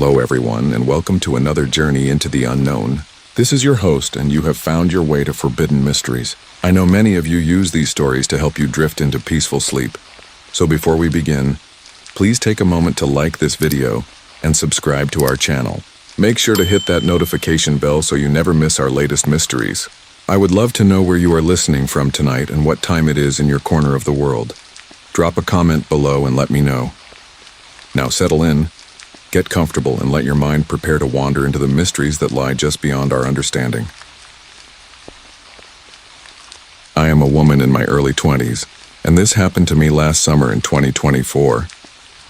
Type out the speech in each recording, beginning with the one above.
Hello everyone, and welcome to another journey into the unknown. This is your host, and you have found your way to Forbidden Mysteries. I know many of you use these stories to help you drift into peaceful sleep. So before we begin, please take a moment to like this video and subscribe to our channel. Make sure to hit that notification bell so you never miss our latest mysteries. I would love to know where you are listening from tonight and what time it is in your corner of the world. Drop a comment below and let me know. Now settle in, get comfortable, and let your mind prepare to wander into the mysteries that lie just beyond our understanding. I am a woman in my early 20s, and this happened to me last summer in 2024,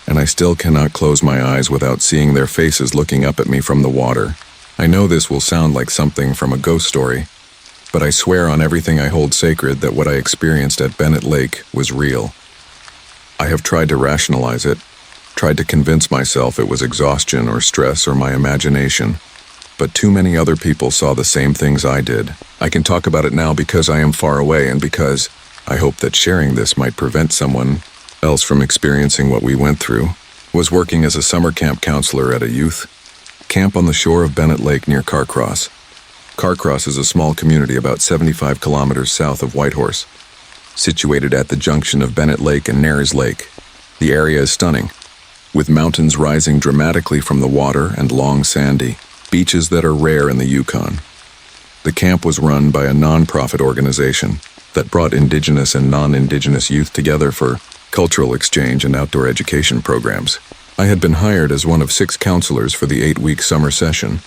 and I still cannot close my eyes without seeing their faces looking up at me from the water. I know this will sound like something from a ghost story, but I swear on everything I hold sacred that what I experienced at Bennett Lake was real. I have tried to rationalize it, tried to convince myself it was exhaustion or stress or my imagination, but too many other people saw the same things I did. I can talk about it now because I am far away and because I hope that sharing this might prevent someone else from experiencing what we went through. Was working as a summer camp counselor at a youth camp on the shore of Bennett Lake near Carcross. Carcross is a small community about 75 kilometers south of Whitehorse, situated at the junction of Bennett Lake and Nares Lake. The area is stunning, with mountains rising dramatically from the water and long sandy beaches that are rare in the Yukon. The camp was run by a non-profit organization that brought indigenous and non-indigenous youth together for cultural exchange and outdoor education programs. I had been hired as one of 6 counselors for the 8-week summer session.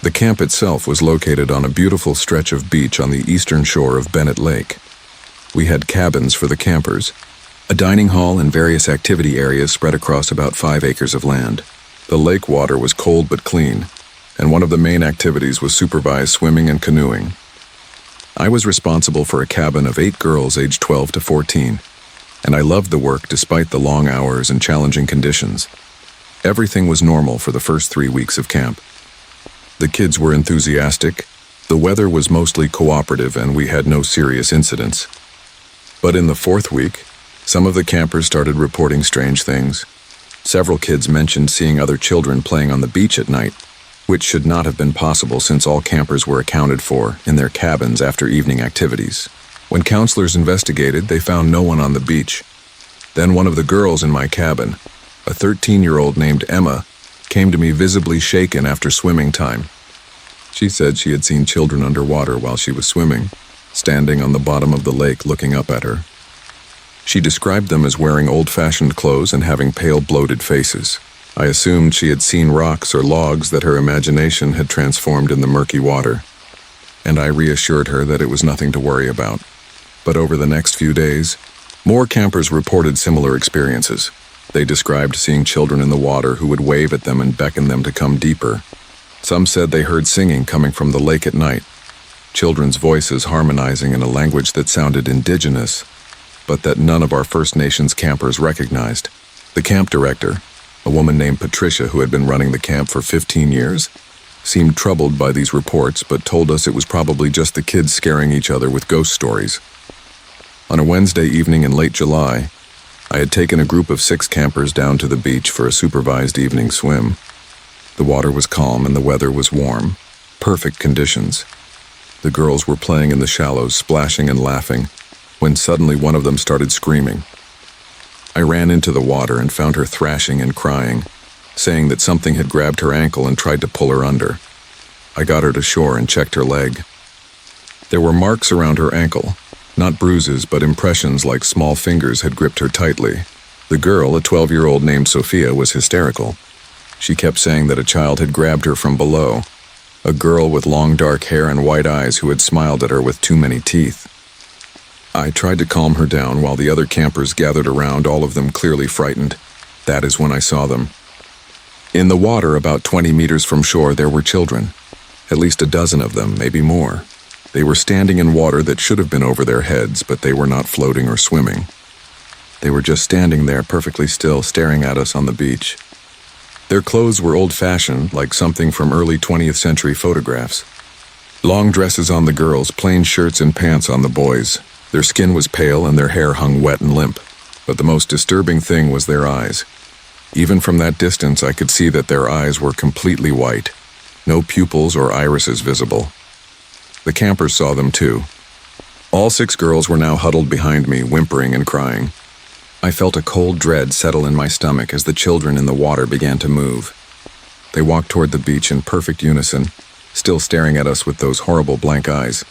The camp itself was located on a beautiful stretch of beach on the eastern shore of Bennett Lake. We had cabins for the campers, a dining hall, and various activity areas spread across about 5 acres of land. The lake water was cold but clean, and one of the main activities was supervised swimming and canoeing. I was responsible for a cabin of 8 girls aged 12 to 14, and I loved the work despite the long hours and challenging conditions. Everything was normal for the first 3 weeks of camp. The kids were enthusiastic, the weather was mostly cooperative, and we had no serious incidents. But in the 4th week, some of the campers started reporting strange things. Several kids mentioned seeing other children playing on the beach at night, which should not have been possible since all campers were accounted for in their cabins after evening activities. When counselors investigated, they found no one on the beach. Then one of the girls in my cabin, a 13-year-old named Emma, came to me visibly shaken after swimming time. She said she had seen children underwater while she was swimming, standing on the bottom of the lake looking up at her. She described them as wearing old-fashioned clothes and having pale, bloated faces. I assumed she had seen rocks or logs that her imagination had transformed in the murky water, and I reassured her that it was nothing to worry about. But over the next few days, more campers reported similar experiences. They described seeing children in the water who would wave at them and beckon them to come deeper. Some said they heard singing coming from the lake at night, children's voices harmonizing in a language that sounded indigenous, but that none of our First Nations campers recognized. The camp director, a woman named Patricia who had been running the camp for 15 years, seemed troubled by these reports but told us it was probably just the kids scaring each other with ghost stories. On a Wednesday evening in late July, I had taken a group of 6 campers down to the beach for a supervised evening swim. The water was calm and the weather was warm, perfect conditions. The girls were playing in the shallows, splashing and laughing, when suddenly one of them started screaming. I ran into the water and found her thrashing and crying, saying that something had grabbed her ankle and tried to pull her under. I got her to shore and checked her leg. There were marks around her ankle, not bruises, but impressions like small fingers had gripped her tightly. The girl, a 12-year-old named Sophia, was hysterical. She kept saying that a child had grabbed her from below, a girl with long dark hair and white eyes who had smiled at her with too many teeth. I tried to calm her down while the other campers gathered around, all of them clearly frightened. That is when I saw them. In the water about 20 meters from shore there were children, at least a dozen of them, maybe more. They were standing in water that should have been over their heads, but they were not floating or swimming. They were just standing there perfectly still, staring at us on the beach. Their clothes were old-fashioned, like something from early 20th century photographs. Long dresses on the girls, plain shirts and pants on the boys. Their skin was pale and their hair hung wet and limp. But the most disturbing thing was their eyes. Even from that distance, I could see that their eyes were completely white, no pupils or irises visible. The campers saw them too. All 6 girls were now huddled behind me, whimpering and crying. I felt a cold dread settle in my stomach as the children in the water began to move. They walked toward the beach in perfect unison, still staring at us with those horrible blank eyes.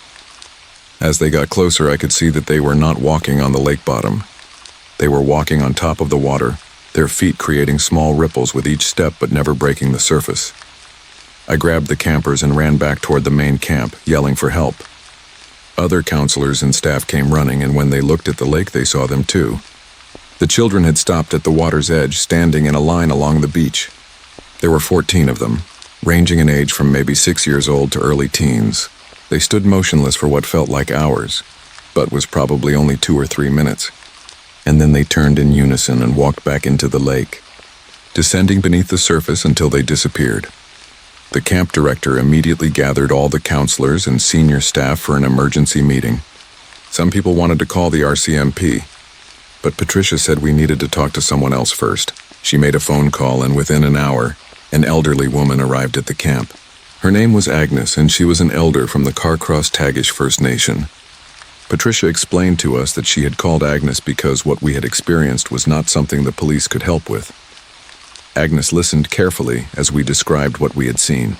As they got closer, I could see that they were not walking on the lake bottom. They were walking on top of the water, their feet creating small ripples with each step but never breaking the surface. I grabbed the campers and ran back toward the main camp, yelling for help. Other counselors and staff came running, and when they looked at the lake, they saw them too. The children had stopped at the water's edge, standing in a line along the beach. There were 14 of them, ranging in age from maybe 6 years old to early teens. They stood motionless for what felt like hours, but was probably only 2 or 3 minutes. And then they turned in unison and walked back into the lake, descending beneath the surface until they disappeared. The camp director immediately gathered all the counselors and senior staff for an emergency meeting. Some people wanted to call the RCMP, but Patricia said we needed to talk to someone else first. She made a phone call, and within an hour, an elderly woman arrived at the camp. Her name was Agnes, and she was an elder from the Carcross-Tagish First Nation. Patricia explained to us that she had called Agnes because what we had experienced was not something the police could help with. Agnes listened carefully as we described what we had seen.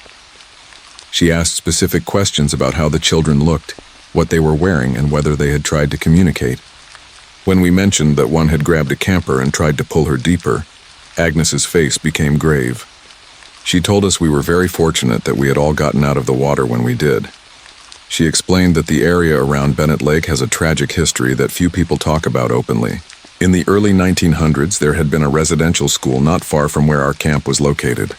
She asked specific questions about how the children looked, what they were wearing, and whether they had tried to communicate. When we mentioned that one had grabbed a camper and tried to pull her deeper, Agnes's face became grave. She told us we were very fortunate that we had all gotten out of the water when we did. She explained that the area around Bennett Lake has a tragic history that few people talk about openly. In the early 1900s, there had been a residential school not far from where our camp was located.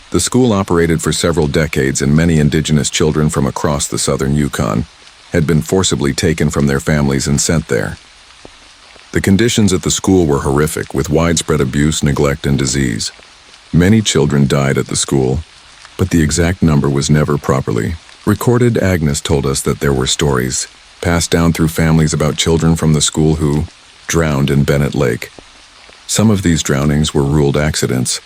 The school operated for several decades, and many indigenous children from across the southern Yukon had been forcibly taken from their families and sent there. The conditions at the school were horrific, with widespread abuse, neglect, and disease. Many children died at the school, but the exact number was never properly recorded. Agnes told us that there were stories passed down through families about children from the school who drowned in Bennett Lake. Some of these drownings were ruled accidents,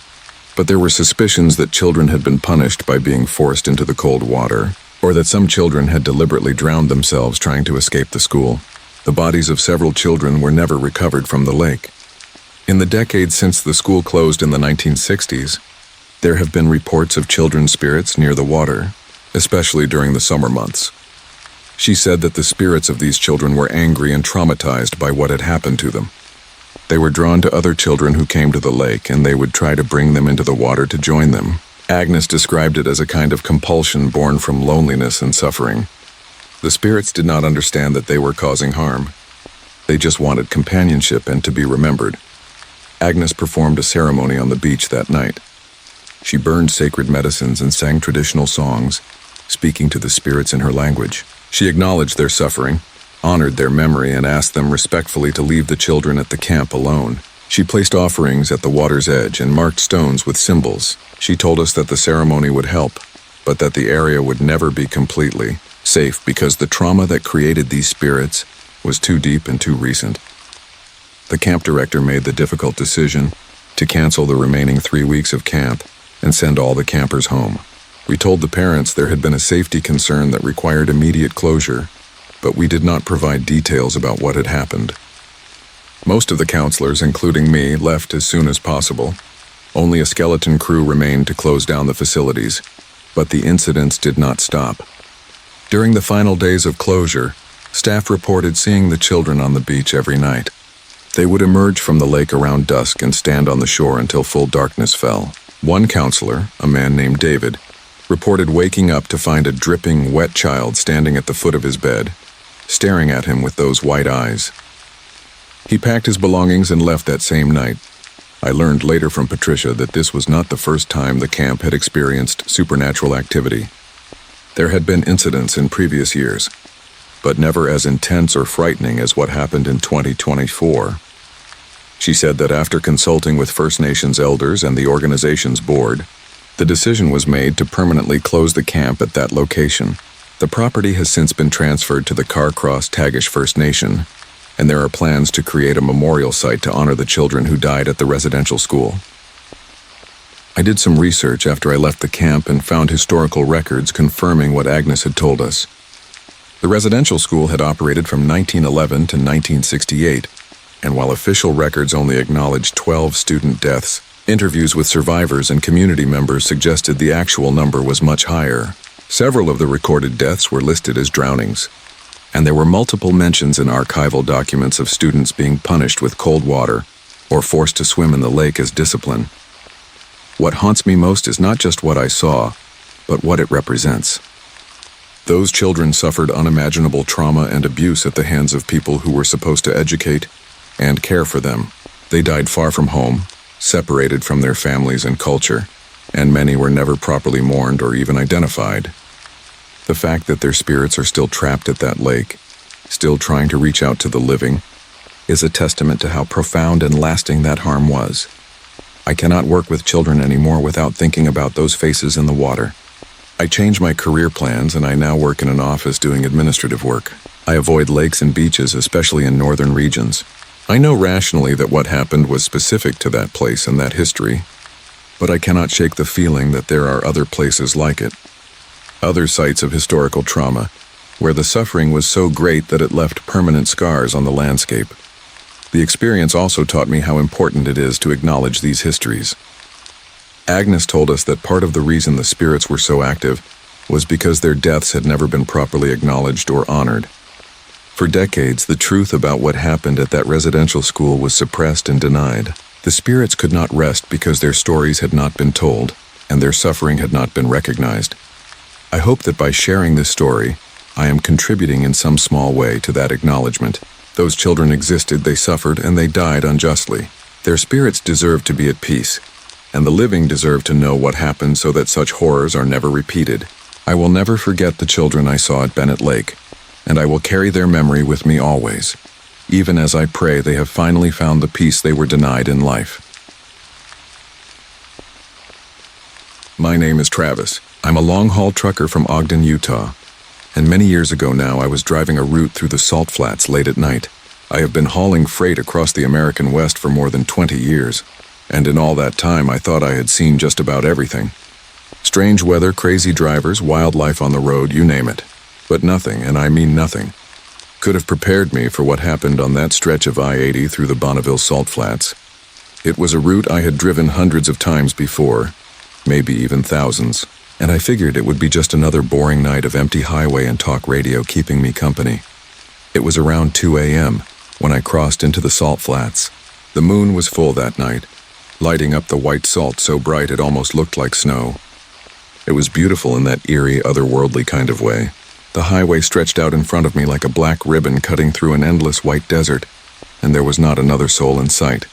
but there were suspicions that children had been punished by being forced into the cold water, or that some children had deliberately drowned themselves trying to escape the school. The bodies of several children were never recovered from the lake. In the decades since the school closed in the 1960s, there have been reports of children's spirits near the water, especially during the summer months. She said that the spirits of these children were angry and traumatized by what had happened to them. They were drawn to other children who came to the lake, and they would try to bring them into the water to join them. Agnes described it as a kind of compulsion born from loneliness and suffering. The spirits did not understand that they were causing harm. They just wanted companionship and to be remembered. Agnes performed a ceremony on the beach that night. She burned sacred medicines and sang traditional songs, speaking to the spirits in her language. She acknowledged their suffering, honored their memory, and asked them respectfully to leave the children at the camp alone. She placed offerings at the water's edge and marked stones with symbols. She told us that the ceremony would help, but that the area would never be completely safe because the trauma that created these spirits was too deep and too recent. The camp director made the difficult decision to cancel the remaining 3 weeks of camp and send all the campers home. We told the parents there had been a safety concern that required immediate closure, but we did not provide details about what had happened. Most of the counselors, including me, left as soon as possible. Only a skeleton crew remained to close down the facilities, but the incidents did not stop. During the final days of closure, staff reported seeing the children on the beach every night. They would emerge from the lake around dusk and stand on the shore until full darkness fell. One counselor, a man named David, reported waking up to find a dripping, wet child standing at the foot of his bed, staring at him with those white eyes. He packed his belongings and left that same night. I learned later from Patricia that this was not the first time the camp had experienced supernatural activity. There had been incidents in previous years, but never as intense or frightening as what happened in 2024. She said that after consulting with First Nations elders and the organization's board, the decision was made to permanently close the camp at that location. The property has since been transferred to the Carcross-Tagish First Nation, and there are plans to create a memorial site to honor the children who died at the residential school. I did some research after I left the camp and found historical records confirming what Agnes had told us. The residential school had operated from 1911 to 1968, and while official records only acknowledged 12 student deaths, interviews with survivors and community members suggested the actual number was much higher. Several of the recorded deaths were listed as drownings, and there were multiple mentions in archival documents of students being punished with cold water or forced to swim in the lake as discipline. What haunts me most is not just what I saw, but what it represents. Those children suffered unimaginable trauma and abuse at the hands of people who were supposed to educate and care for them. They died far from home, separated from their families and culture, and many were never properly mourned or even identified. The fact that their spirits are still trapped at that lake, still trying to reach out to the living, is a testament to how profound and lasting that harm was. I cannot work with children anymore without thinking about those faces in the water. I changed my career plans and I now work in an office doing administrative work. I avoid lakes and beaches, especially in northern regions. I know rationally that what happened was specific to that place and that history, but I cannot shake the feeling that there are other places like it. Other sites of historical trauma, where the suffering was so great that it left permanent scars on the landscape. The experience also taught me how important it is to acknowledge these histories. Agnes told us that part of the reason the spirits were so active was because their deaths had never been properly acknowledged or honored. For decades, the truth about what happened at that residential school was suppressed and denied. The spirits could not rest because their stories had not been told, and their suffering had not been recognized. I hope that by sharing this story, I am contributing in some small way to that acknowledgement. Those children existed, they suffered, and they died unjustly. Their spirits deserve to be at peace, and the living deserve to know what happened so that such horrors are never repeated. I will never forget the children I saw at Bennett Lake, and I will carry their memory with me always, even as I pray they have finally found the peace they were denied in life. My name is Travis. I'm a long-haul trucker from Ogden, Utah. And many years ago now, I was driving a route through the salt flats late at night. I have been hauling freight across the American West for more than 20 years, and in all that time I thought I had seen just about everything. Strange weather, crazy drivers, wildlife on the road, you name it. But nothing, and I mean nothing, could have prepared me for what happened on that stretch of I-80 through the Bonneville salt flats. It was a route I had driven hundreds of times before, maybe even thousands. And I figured it would be just another boring night of empty highway and talk radio keeping me company. It was around 2 a.m. when I crossed into the salt flats. The moon was full that night, lighting up the white salt so bright it almost looked like snow. It was beautiful in that eerie, otherworldly kind of way. The highway stretched out in front of me like a black ribbon cutting through an endless white desert, and there was not another soul in sight.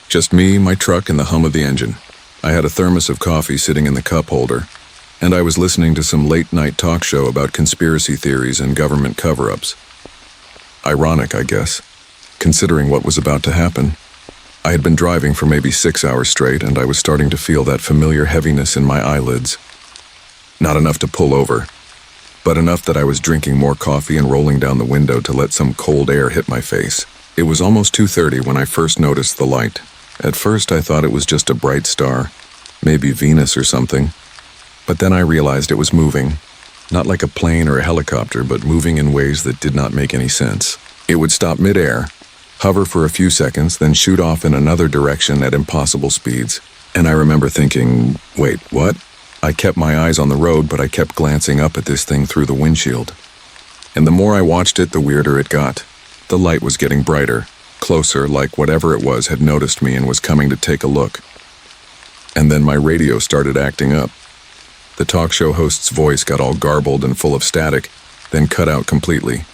Just me, my truck, and the hum of the engine. I had a thermos of coffee sitting in the cup holder, and I was listening to some late-night talk show about conspiracy theories and government cover-ups. Ironic, I guess, considering what was about to happen. I had been driving for maybe 6 hours straight, and I was starting to feel that familiar heaviness in my eyelids. Not enough to pull over, but enough that I was drinking more coffee and rolling down the window to let some cold air hit my face. It was almost 2:30 when I first noticed the light. At first, I thought it was just a bright star, maybe Venus or something. But then I realized it was moving, not like a plane or a helicopter, but moving in ways that did not make any sense. It would stop mid-air, hover for a few seconds, then shoot off in another direction at impossible speeds. And I remember thinking, wait, what? I kept my eyes on the road, but I kept glancing up at this thing through the windshield. And the more I watched it, the weirder it got. The light was getting brighter, closer, like whatever it was had noticed me and was coming to take a look. And then my radio started acting up. The talk show host's voice got all garbled and full of static, then cut out completely.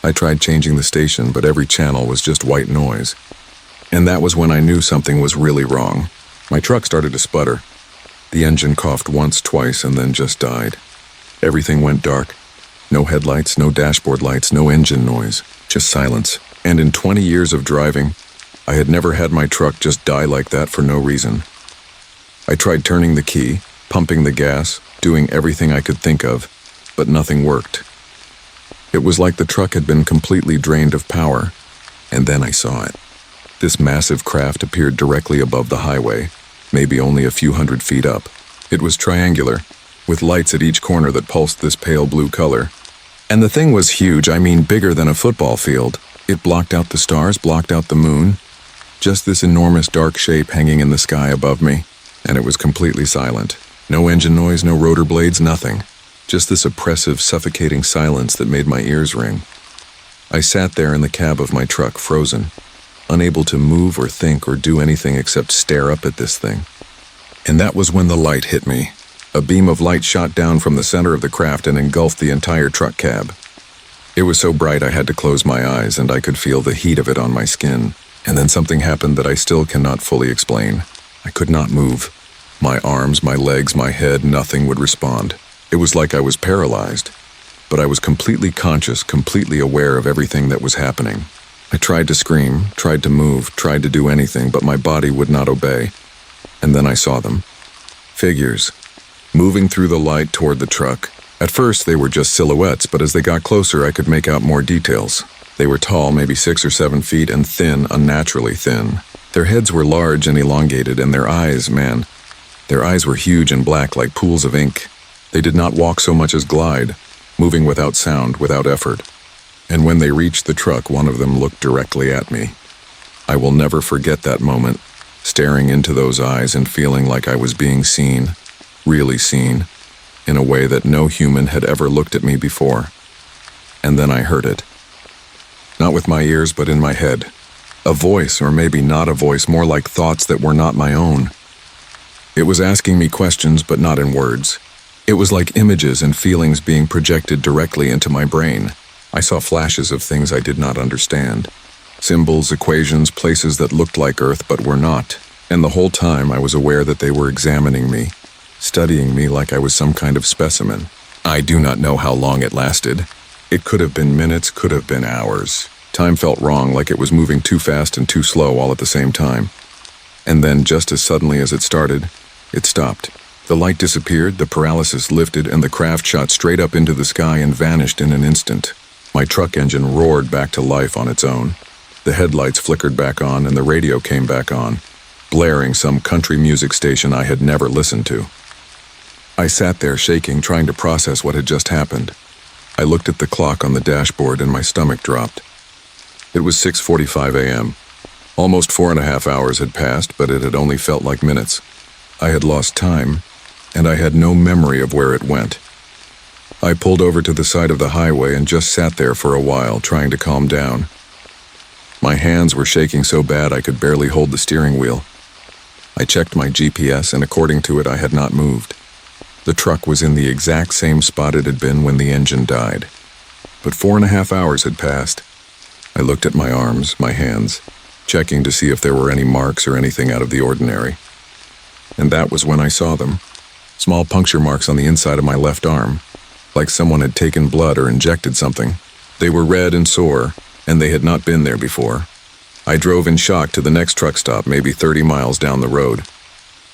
I tried changing the station, but every channel was just white noise. And that was when I knew something was really wrong. My truck started to sputter. The engine coughed once, twice, and then just died. Everything went dark. No headlights, no dashboard lights, no engine noise, just silence. And in 20 years of driving, I had never had my truck just die like that for no reason. I tried turning the key, pumping the gas, doing everything I could think of, but nothing worked. It was like the truck had been completely drained of power. And then I saw it. This massive craft appeared directly above the highway, maybe only a few hundred feet up. It was triangular, with lights at each corner that pulsed this pale blue color. And the thing was huge, I mean bigger than a football field. It blocked out the stars, blocked out the moon. Just this enormous dark shape hanging in the sky above me, and it was completely silent. No engine noise, no rotor blades, nothing. Just this oppressive, suffocating silence that made my ears ring. I sat there in the cab of my truck, frozen, unable to move or think or do anything except stare up at this thing. And that was when the light hit me. A beam of light shot down from the center of the craft and engulfed the entire truck cab. It was so bright I had to close my eyes, and I could feel the heat of it on my skin. And then something happened that I still cannot fully explain. I could not move. My arms, my legs, my head, nothing would respond. It was like I was paralyzed. But I was completely conscious, completely aware of everything that was happening. I tried to scream, tried to move, tried to do anything, but my body would not obey. And then I saw them. Figures, moving through the light toward the truck. At first they were just silhouettes, but as they got closer I could make out more details. They were tall, maybe 6 or 7 feet, and thin, unnaturally thin. Their heads were large and elongated, and their eyes, man, their eyes were huge and black like pools of ink. They did not walk so much as glide, moving without sound, without effort. And when they reached the truck, one of them looked directly at me. I will never forget that moment, staring into those eyes and feeling like I was being seen, really seen, in a way that no human had ever looked at me before. And then I heard it. Not with my ears, but in my head. A voice, or maybe not a voice, more like thoughts that were not my own. It was asking me questions, but not in words. It was like images and feelings being projected directly into my brain. I saw flashes of things I did not understand. Symbols, equations, places that looked like Earth but were not. And the whole time I was aware that they were examining me, studying me like I was some kind of specimen. I do not know how long it lasted. It could have been minutes, could have been hours. Time felt wrong, like it was moving too fast and too slow all at the same time. And then, just as suddenly as it started, it stopped. The light disappeared, the paralysis lifted, and the craft shot straight up into the sky and vanished in an instant. My truck engine roared back to life on its own. The headlights flickered back on, and the radio came back on, blaring some country music station I had never listened to. I sat there shaking, trying to process what had just happened. I looked at the clock on the dashboard and my stomach dropped. It was 6:45 a.m. Almost 4.5 hours had passed, but it had only felt like minutes. I had lost time, and I had no memory of where it went. I pulled over to the side of the highway and just sat there for a while, trying to calm down. My hands were shaking so bad I could barely hold the steering wheel. I checked my GPS, and according to it, I had not moved. The truck was in the exact same spot it had been when the engine died. But 4.5 hours had passed. I looked at my arms, my hands, checking to see if there were any marks or anything out of the ordinary. And that was when I saw them. Small puncture marks on the inside of my left arm, like someone had taken blood or injected something. They were red and sore, and they had not been there before. I drove in shock to the next truck stop, maybe 30 miles down the road.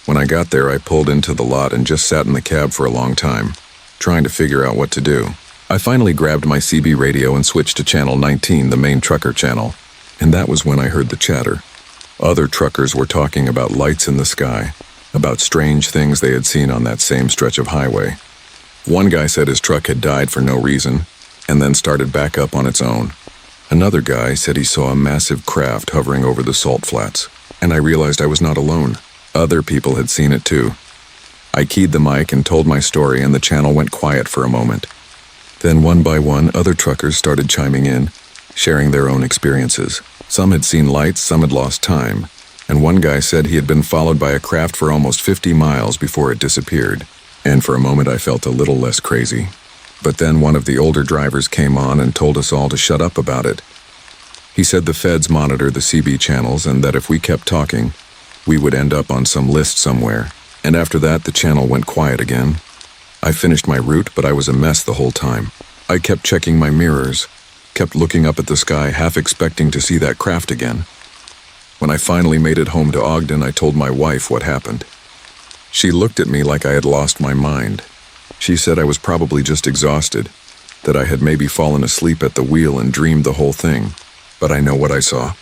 When I got there, I pulled into the lot and just sat in the cab for a long time, trying to figure out what to do. I finally grabbed my CB radio and switched to channel 19, the main trucker channel, and that was when I heard the chatter. Other truckers were talking about lights in the sky, about strange things they had seen on that same stretch of highway. One guy said his truck had died for no reason, and then started back up on its own. Another guy said he saw a massive craft hovering over the salt flats, and I realized I was not alone. Other people had seen it too. I keyed the mic and told my story, and the channel went quiet for a moment. Then one by one, other truckers started chiming in, sharing their own experiences. Some had seen lights, some had lost time, and one guy said he had been followed by a craft for almost 50 miles before it disappeared. And for a moment I felt a little less crazy. But then one of the older drivers came on and told us all to shut up about it. He said the feds monitor the CB channels and that if we kept talking, we would end up on some list somewhere. And after that, the channel went quiet again. I finished my route, but I was a mess the whole time. I kept checking my mirrors, kept looking up at the sky, half expecting to see that craft again. When I finally made it home to Ogden, I told my wife what happened. She looked at me like I had lost my mind. She said I was probably just exhausted, that I had maybe fallen asleep at the wheel and dreamed the whole thing. But I know what I saw.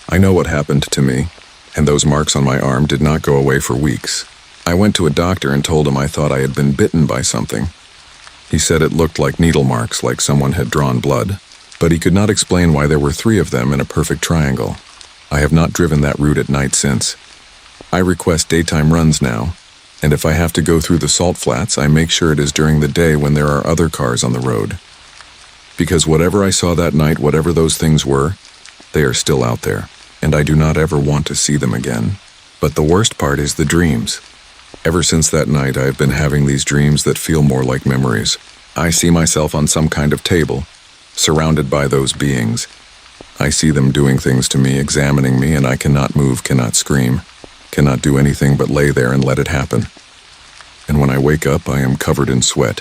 I know what happened to me, and those marks on my arm did not go away for weeks. I went to a doctor and told him I thought I had been bitten by something. He said it looked like needle marks, like someone had drawn blood, but he could not explain why there were 3 of them in a perfect triangle. I have not driven that route at night since. I request daytime runs now, and if I have to go through the salt flats, I make sure it is during the day when there are other cars on the road. Because whatever I saw that night, whatever those things were, they are still out there, and I do not ever want to see them again. But the worst part is the dreams. Ever since that night, I have been having these dreams that feel more like memories. I see myself on some kind of table, surrounded by those beings. I see them doing things to me, examining me, and I cannot move, cannot scream, cannot do anything but lay there and let it happen. And when I wake up, I am covered in sweat,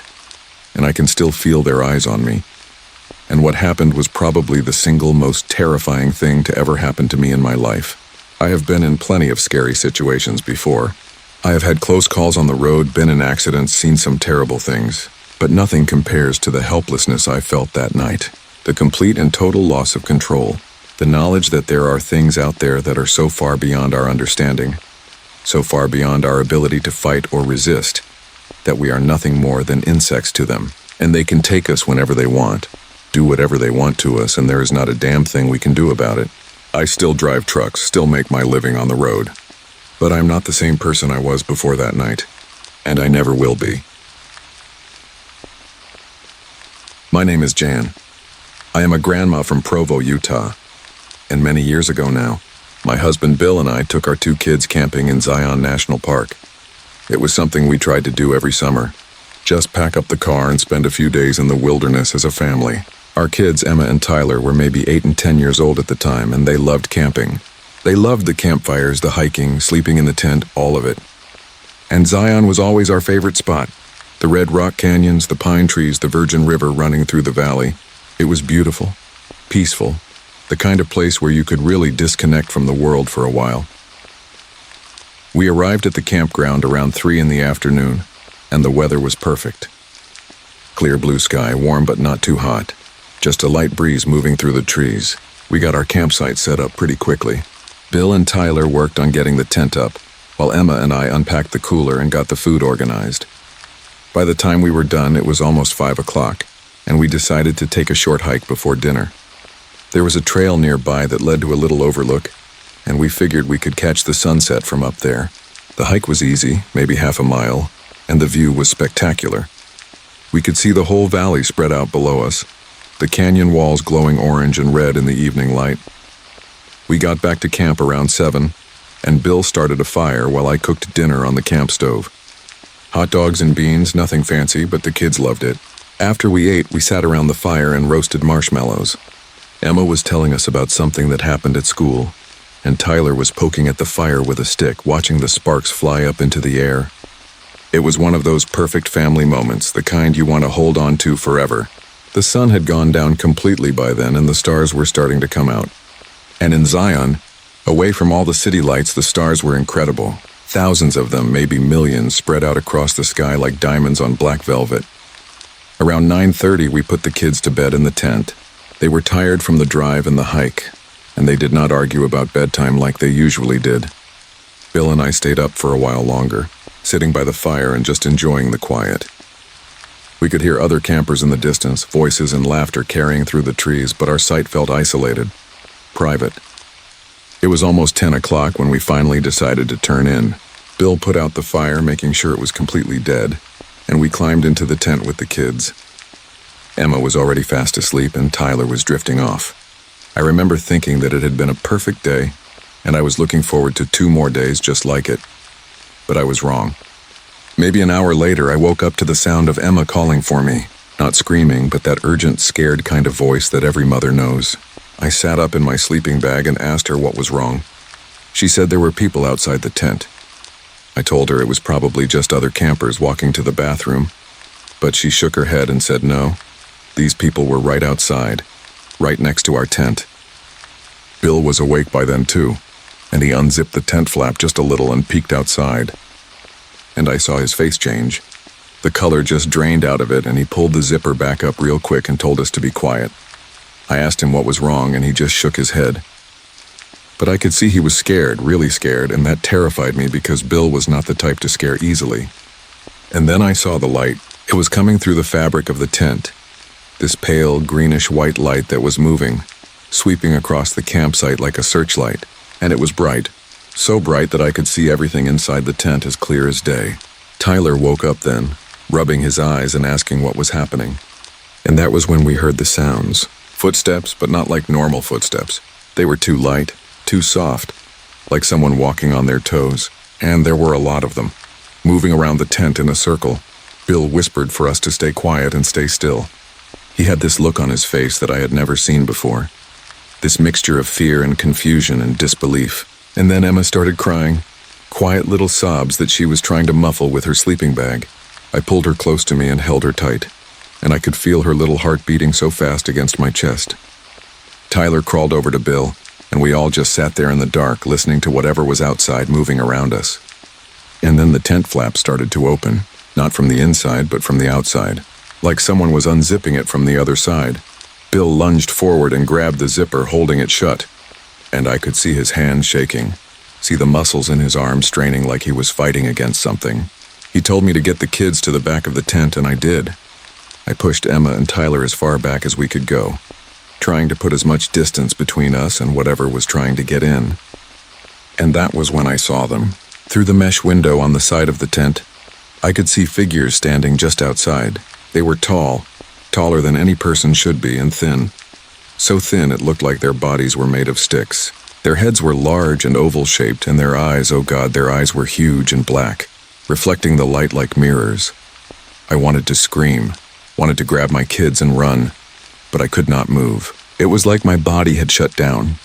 and I can still feel their eyes on me. And what happened was probably the single most terrifying thing to ever happen to me in my life. I have been in plenty of scary situations before. I have had close calls on the road, been in accidents, seen some terrible things, but nothing compares to the helplessness I felt that night. The complete and total loss of control. The knowledge that there are things out there that are so far beyond our understanding, so far beyond our ability to fight or resist, that we are nothing more than insects to them, and they can take us whenever they want, do whatever they want to us, and there is not a damn thing we can do about it. I still drive trucks, still make my living on the road, but I'm not the same person I was before that night, and I never will be. My name is Jan. I am a grandma from Provo, Utah, and many years ago now, my husband Bill and I took our 2 kids camping in Zion National Park. It was something we tried to do every summer. Just pack up the car and spend a few days in the wilderness as a family. Our kids, Emma and Tyler, were maybe 8 and 10 years old at the time, and they loved camping. They loved the campfires, the hiking, sleeping in the tent, all of it. And Zion was always our favorite spot. The red rock canyons, the pine trees, the Virgin River running through the valley. It was beautiful, peaceful, the kind of place where you could really disconnect from the world for a while. We arrived at the campground around 3 in the afternoon, and the weather was perfect. Clear blue sky, warm but not too hot. Just a light breeze moving through the trees. We got our campsite set up pretty quickly. Bill and Tyler worked on getting the tent up, while Emma and I unpacked the cooler and got the food organized. By the time we were done, it was almost 5 o'clock, and we decided to take a short hike before dinner. There was a trail nearby that led to a little overlook, and we figured we could catch the sunset from up there. The hike was easy, maybe half a mile, and the view was spectacular. We could see the whole valley spread out below us, the canyon walls glowing orange and red in the evening light. We got back to camp around 7, and Bill started a fire while I cooked dinner on the camp stove. Hot dogs and beans, nothing fancy, but the kids loved it. After we ate, we sat around the fire and roasted marshmallows. Emma was telling us about something that happened at school, and Tyler was poking at the fire with a stick, watching the sparks fly up into the air. It was one of those perfect family moments, the kind you want to hold on to forever. The sun had gone down completely by then, and the stars were starting to come out. And in Zion, away from all the city lights, the stars were incredible. Thousands of them, maybe millions, spread out across the sky like diamonds on black velvet. Around 9:30, we put the kids to bed in the tent. They were tired from the drive and the hike, and they did not argue about bedtime like they usually did. Bill and I stayed up for a while longer, sitting by the fire and just enjoying the quiet. We could hear other campers in the distance, voices and laughter carrying through the trees, but our sight felt isolated, private. It was almost 10 o'clock when we finally decided to turn in. Bill put out the fire, making sure it was completely dead, and we climbed into the tent with the kids. Emma was already fast asleep and Tyler was drifting off. I remember thinking that it had been a perfect day, and I was looking forward to 2 more days just like it. But I was wrong. Maybe an hour later, I woke up to the sound of Emma calling for me. Not screaming, but that urgent, scared kind of voice that every mother knows. I sat up in my sleeping bag and asked her what was wrong. She said there were people outside the tent. I told her it was probably just other campers walking to the bathroom, but she shook her head and said no. These people were right outside, right next to our tent. Bill was awake by then too, and he unzipped the tent flap just a little and peeked outside. And I saw his face change. The color just drained out of it, and he pulled the zipper back up real quick and told us to be quiet. I asked him what was wrong, and he just shook his head. But I could see he was scared, really scared, and that terrified me because Bill was not the type to scare easily. And then I saw the light. It was coming through the fabric of the tent. This pale, greenish-white light that was moving, sweeping across the campsite like a searchlight, and it was bright. So bright that I could see everything inside the tent as clear as day. Tyler woke up then, rubbing his eyes and asking what was happening. And that was when we heard the sounds. Footsteps, but not like normal footsteps. They were too light, too soft, like someone walking on their toes. And there were a lot of them, moving around the tent in a circle. Bill whispered for us to stay quiet and stay still. He had this look on his face that I had never seen before. This mixture of fear and confusion and disbelief. And then Emma started crying, quiet little sobs that she was trying to muffle with her sleeping bag. I pulled her close to me and held her tight, and I could feel her little heart beating so fast against my chest. Tyler crawled over to Bill, and we all just sat there in the dark listening to whatever was outside moving around us. And then the tent flap started to open, not from the inside but from the outside, like someone was unzipping it from the other side. Bill lunged forward and grabbed the zipper, holding it shut, and I could see his hands shaking, see the muscles in his arms straining like he was fighting against something. He told me to get the kids to the back of the tent, and I did. I pushed Emma and Tyler as far back as we could go, trying to put as much distance between us and whatever was trying to get in. And that was when I saw them. Through the mesh window on the side of the tent, I could see figures standing just outside. They were tall, taller than any person should be, and thin. So thin it looked like their bodies were made of sticks. Their heads were large and oval-shaped, and their eyes, oh God, their eyes were huge and black, reflecting the light like mirrors. I wanted to scream, wanted to grab my kids and run, but I could not move. It was like my body had shut down,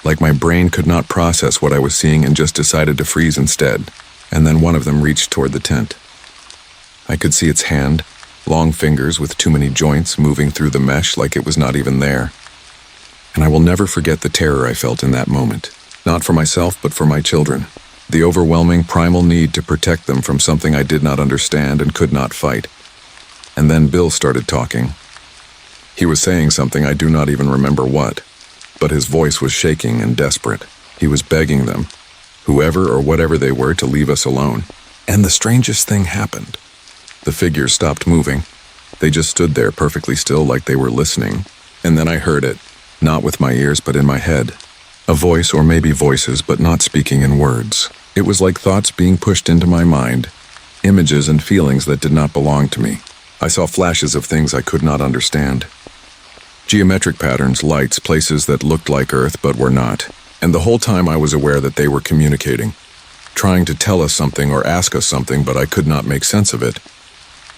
like my brain could not process what I was seeing and just decided to freeze instead. And then one of them reached toward the tent. I could see its hand, long fingers with too many joints moving through the mesh like it was not even there. And I will never forget the terror I felt in that moment, not for myself but for my children. The overwhelming primal need to protect them from something I did not understand and could not fight. And then Bill started talking. He was saying something I do not even remember what, but his voice was shaking and desperate. He was begging them, whoever or whatever they were, to leave us alone. And the strangest thing happened. The figures stopped moving. They just stood there perfectly still like they were listening. And then I heard it, not with my ears but in my head. A voice, or maybe voices, but not speaking in words. It was like thoughts being pushed into my mind, images and feelings that did not belong to me. I saw flashes of things I could not understand. Geometric patterns, lights, places that looked like Earth but were not. And the whole time I was aware that they were communicating, trying to tell us something or ask us something, but I could not make sense of it.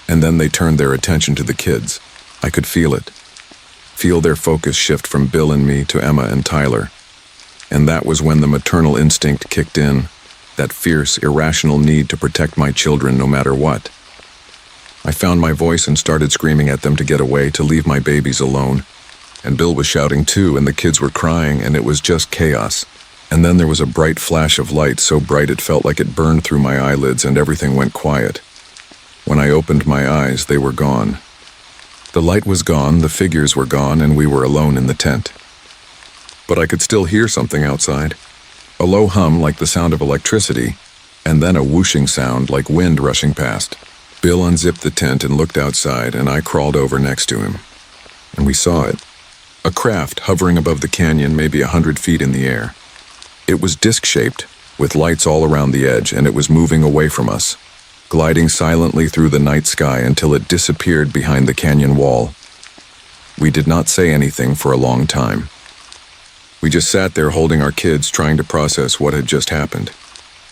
And then they turned their attention to the kids. I could feel it. Feel their focus shift from Bill and me to Emma and Tyler. And that was when the maternal instinct kicked in, that fierce, irrational need to protect my children no matter what. I found my voice and started screaming at them to get away, to leave my babies alone. And Bill was shouting too, and the kids were crying, and it was just chaos. And then there was a bright flash of light, so bright it felt like it burned through my eyelids, and everything went quiet. When I opened my eyes, they were gone. The light was gone, the figures were gone, and we were alone in the tent. But I could still hear something outside. A low hum like the sound of electricity, and then a whooshing sound like wind rushing past. Bill unzipped the tent and looked outside, and I crawled over next to him. And we saw it. A craft hovering above the canyon, maybe 100 feet in the air. It was disc-shaped, with lights all around the edge, and it was moving away from us, gliding silently through the night sky until it disappeared behind the canyon wall. We did not say anything for a long time. We just sat there holding our kids, trying to process what had just happened.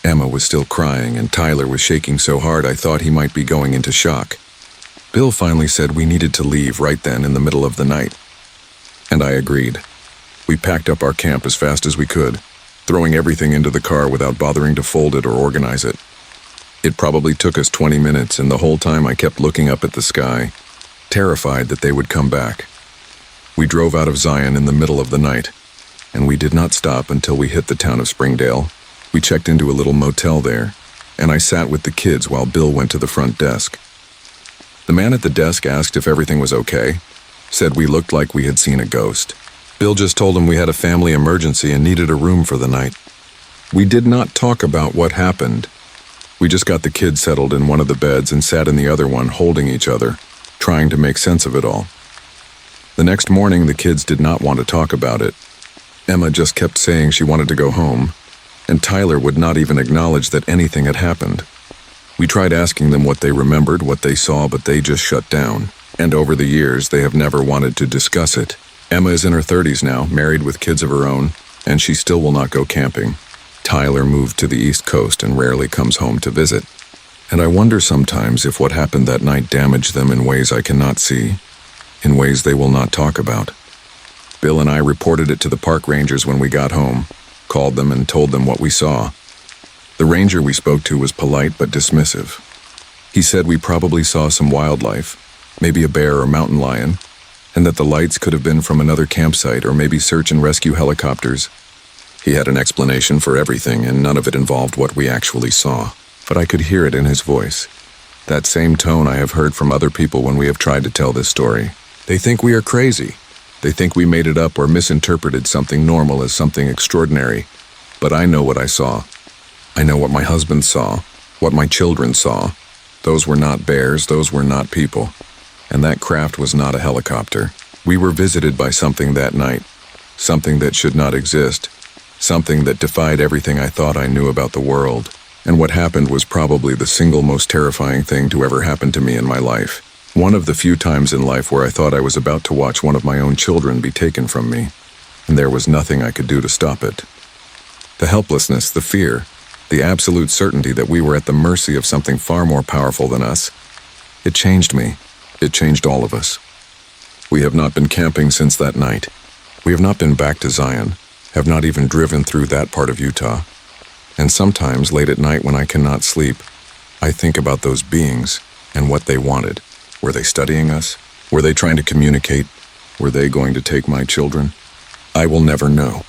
Emma was still crying, and Tyler was shaking so hard I thought he might be going into shock. Bill finally said we needed to leave right then in the middle of the night. And I agreed. We packed up our camp as fast as we could, throwing everything into the car without bothering to fold it or organize it. It probably took us 20 minutes, and the whole time I kept looking up at the sky, terrified that they would come back. We drove out of Zion in the middle of the night, and we did not stop until we hit the town of Springdale. We checked into a little motel there, and I sat with the kids while Bill went to the front desk. The man at the desk asked if everything was okay, said we looked like we had seen a ghost. Bill just told him we had a family emergency and needed a room for the night. We did not talk about what happened. We just got the kids settled in one of the beds and sat in the other one holding each other, trying to make sense of it all. The next morning, the kids did not want to talk about it. Emma just kept saying she wanted to go home, and Tyler would not even acknowledge that anything had happened. We tried asking them what they remembered, what they saw, but they just shut down. And over the years, they have never wanted to discuss it. Emma is in her 30s now, married with kids of her own, and she still will not go camping. Tyler moved to the East Coast and rarely comes home to visit. And I wonder sometimes if what happened that night damaged them in ways I cannot see, in ways they will not talk about. Bill and I reported it to the park rangers when we got home, called them and told them what we saw. The ranger we spoke to was polite but dismissive. He said we probably saw some wildlife, maybe a bear or mountain lion, and that the lights could have been from another campsite or maybe search and rescue helicopters. He had an explanation for everything, and none of it involved what we actually saw, but I could hear it in his voice. That same tone I have heard from other people when we have tried to tell this story. They think we are crazy. They think we made it up or misinterpreted something normal as something extraordinary. But I know what I saw. I know what my husband saw, what my children saw. Those were not bears, those were not people. And that craft was not a helicopter. We were visited by something that night, something that should not exist, something that defied everything I thought I knew about the world. And what happened was probably the single most terrifying thing to ever happen to me in my life. One of the few times in life where I thought I was about to watch one of my own children be taken from me, and there was nothing I could do to stop it. The helplessness, the fear, the absolute certainty that we were at the mercy of something far more powerful than us. It changed me. It changed all of us. We have not been camping since that night. We have not been back to Zion, have not even driven through that part of Utah. And sometimes, late at night when I cannot sleep, I think about those beings and what they wanted. Were they studying us? Were they trying to communicate? Were they going to take my children? I will never know.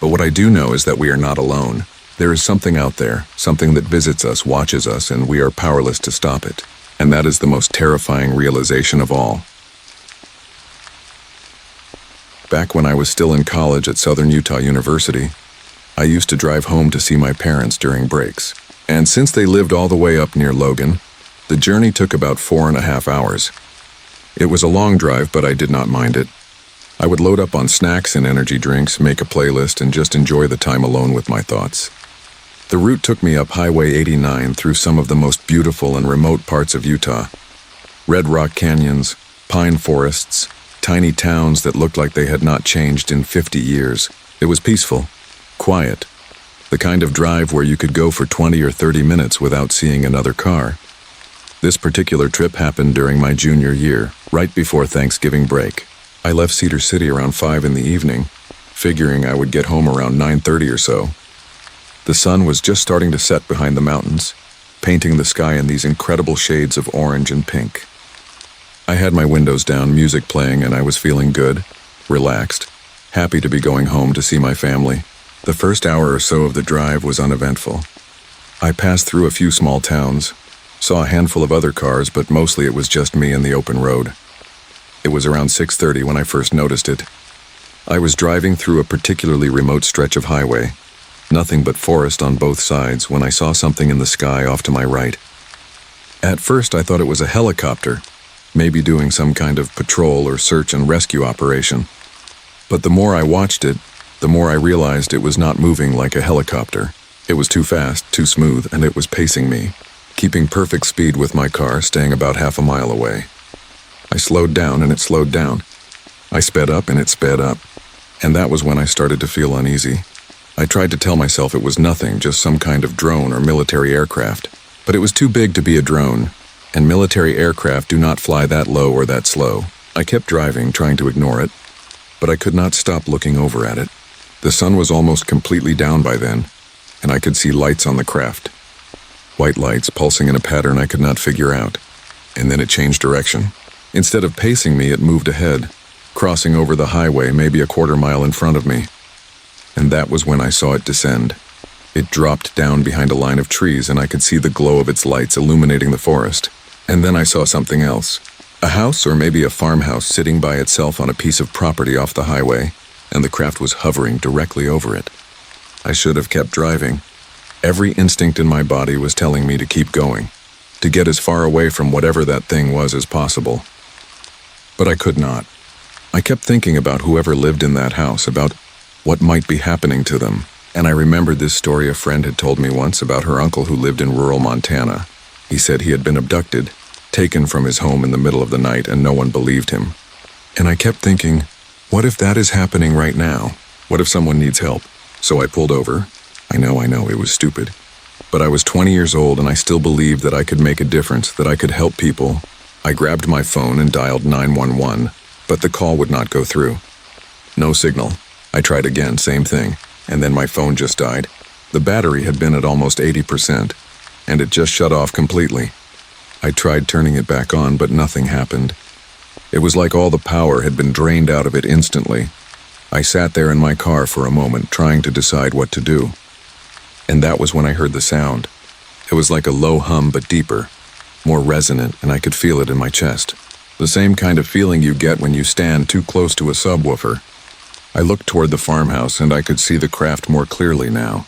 But what I do know is that we are not alone. There is something out there, something that visits us, watches us, and we are powerless to stop it. And that is the most terrifying realization of all. Back when I was still in college at Southern Utah University, I used to drive home to see my parents during breaks. And since they lived all the way up near Logan, the journey took about 4.5 hours. It was a long drive, but I did not mind it. I would load up on snacks and energy drinks, make a playlist, and just enjoy the time alone with my thoughts. The route took me up Highway 89 through some of the most beautiful and remote parts of Utah. Red rock canyons, pine forests, tiny towns that looked like they had not changed in 50 years. It was peaceful, quiet, the kind of drive where you could go for 20 or 30 minutes without seeing another car. This particular trip happened during my junior year, right before Thanksgiving break. I left Cedar City around 5 in the evening, figuring I would get home around 9:30 or so. The sun was just starting to set behind the mountains, painting the sky in these incredible shades of orange and pink. I had my windows down, music playing, and I was feeling good, relaxed, happy to be going home to see my family. The first hour or so of the drive was uneventful. I passed through a few small towns, saw a handful of other cars, but mostly it was just me and the open road. It was around 6:30 when I first noticed it. I was driving through a particularly remote stretch of highway, nothing but forest on both sides, when I saw something in the sky off to my right. At first I thought it was a helicopter, maybe doing some kind of patrol or search and rescue operation. But the more I watched it, the more I realized it was not moving like a helicopter. It was too fast, too smooth, and it was pacing me, keeping perfect speed with my car, staying about half a mile away. I slowed down and it slowed down. I sped up and it sped up. And that was when I started to feel uneasy. I tried to tell myself it was nothing, just some kind of drone or military aircraft. But it was too big to be a drone, and military aircraft do not fly that low or that slow. I kept driving, trying to ignore it, but I could not stop looking over at it. The sun was almost completely down by then, and I could see lights on the craft. White lights pulsing in a pattern I could not figure out. And then it changed direction. Instead of pacing me, it moved ahead, crossing over the highway maybe a quarter mile in front of me. And that was when I saw it descend. It dropped down behind a line of trees, and I could see the glow of its lights illuminating the forest. And then I saw something else. A house, or maybe a farmhouse, sitting by itself on a piece of property off the highway, and the craft was hovering directly over it. I should have kept driving. Every instinct in my body was telling me to keep going, to get as far away from whatever that thing was as possible. But I could not. I kept thinking about whoever lived in that house, about what might be happening to them, and I remembered this story a friend had told me once about her uncle who lived in rural Montana. He said he had been abducted, taken from his home in the middle of the night, and no one believed him. And I kept thinking, what if that is happening right now? What if someone needs help? So I pulled over. I know, it was stupid. But I was 20 years old and I still believed that I could make a difference, that I could help people. I grabbed my phone and dialed 911, but the call would not go through. No signal. I tried again, same thing, and then my phone just died. The battery had been at almost 80%, and it just shut off completely. I tried turning it back on, but nothing happened. It was like all the power had been drained out of it instantly. I sat there in my car for a moment, trying to decide what to do. And that was when I heard the sound. It was like a low hum, but deeper, more resonant, and I could feel it in my chest. The same kind of feeling you get when you stand too close to a subwoofer. I looked toward the farmhouse, and I could see the craft more clearly now.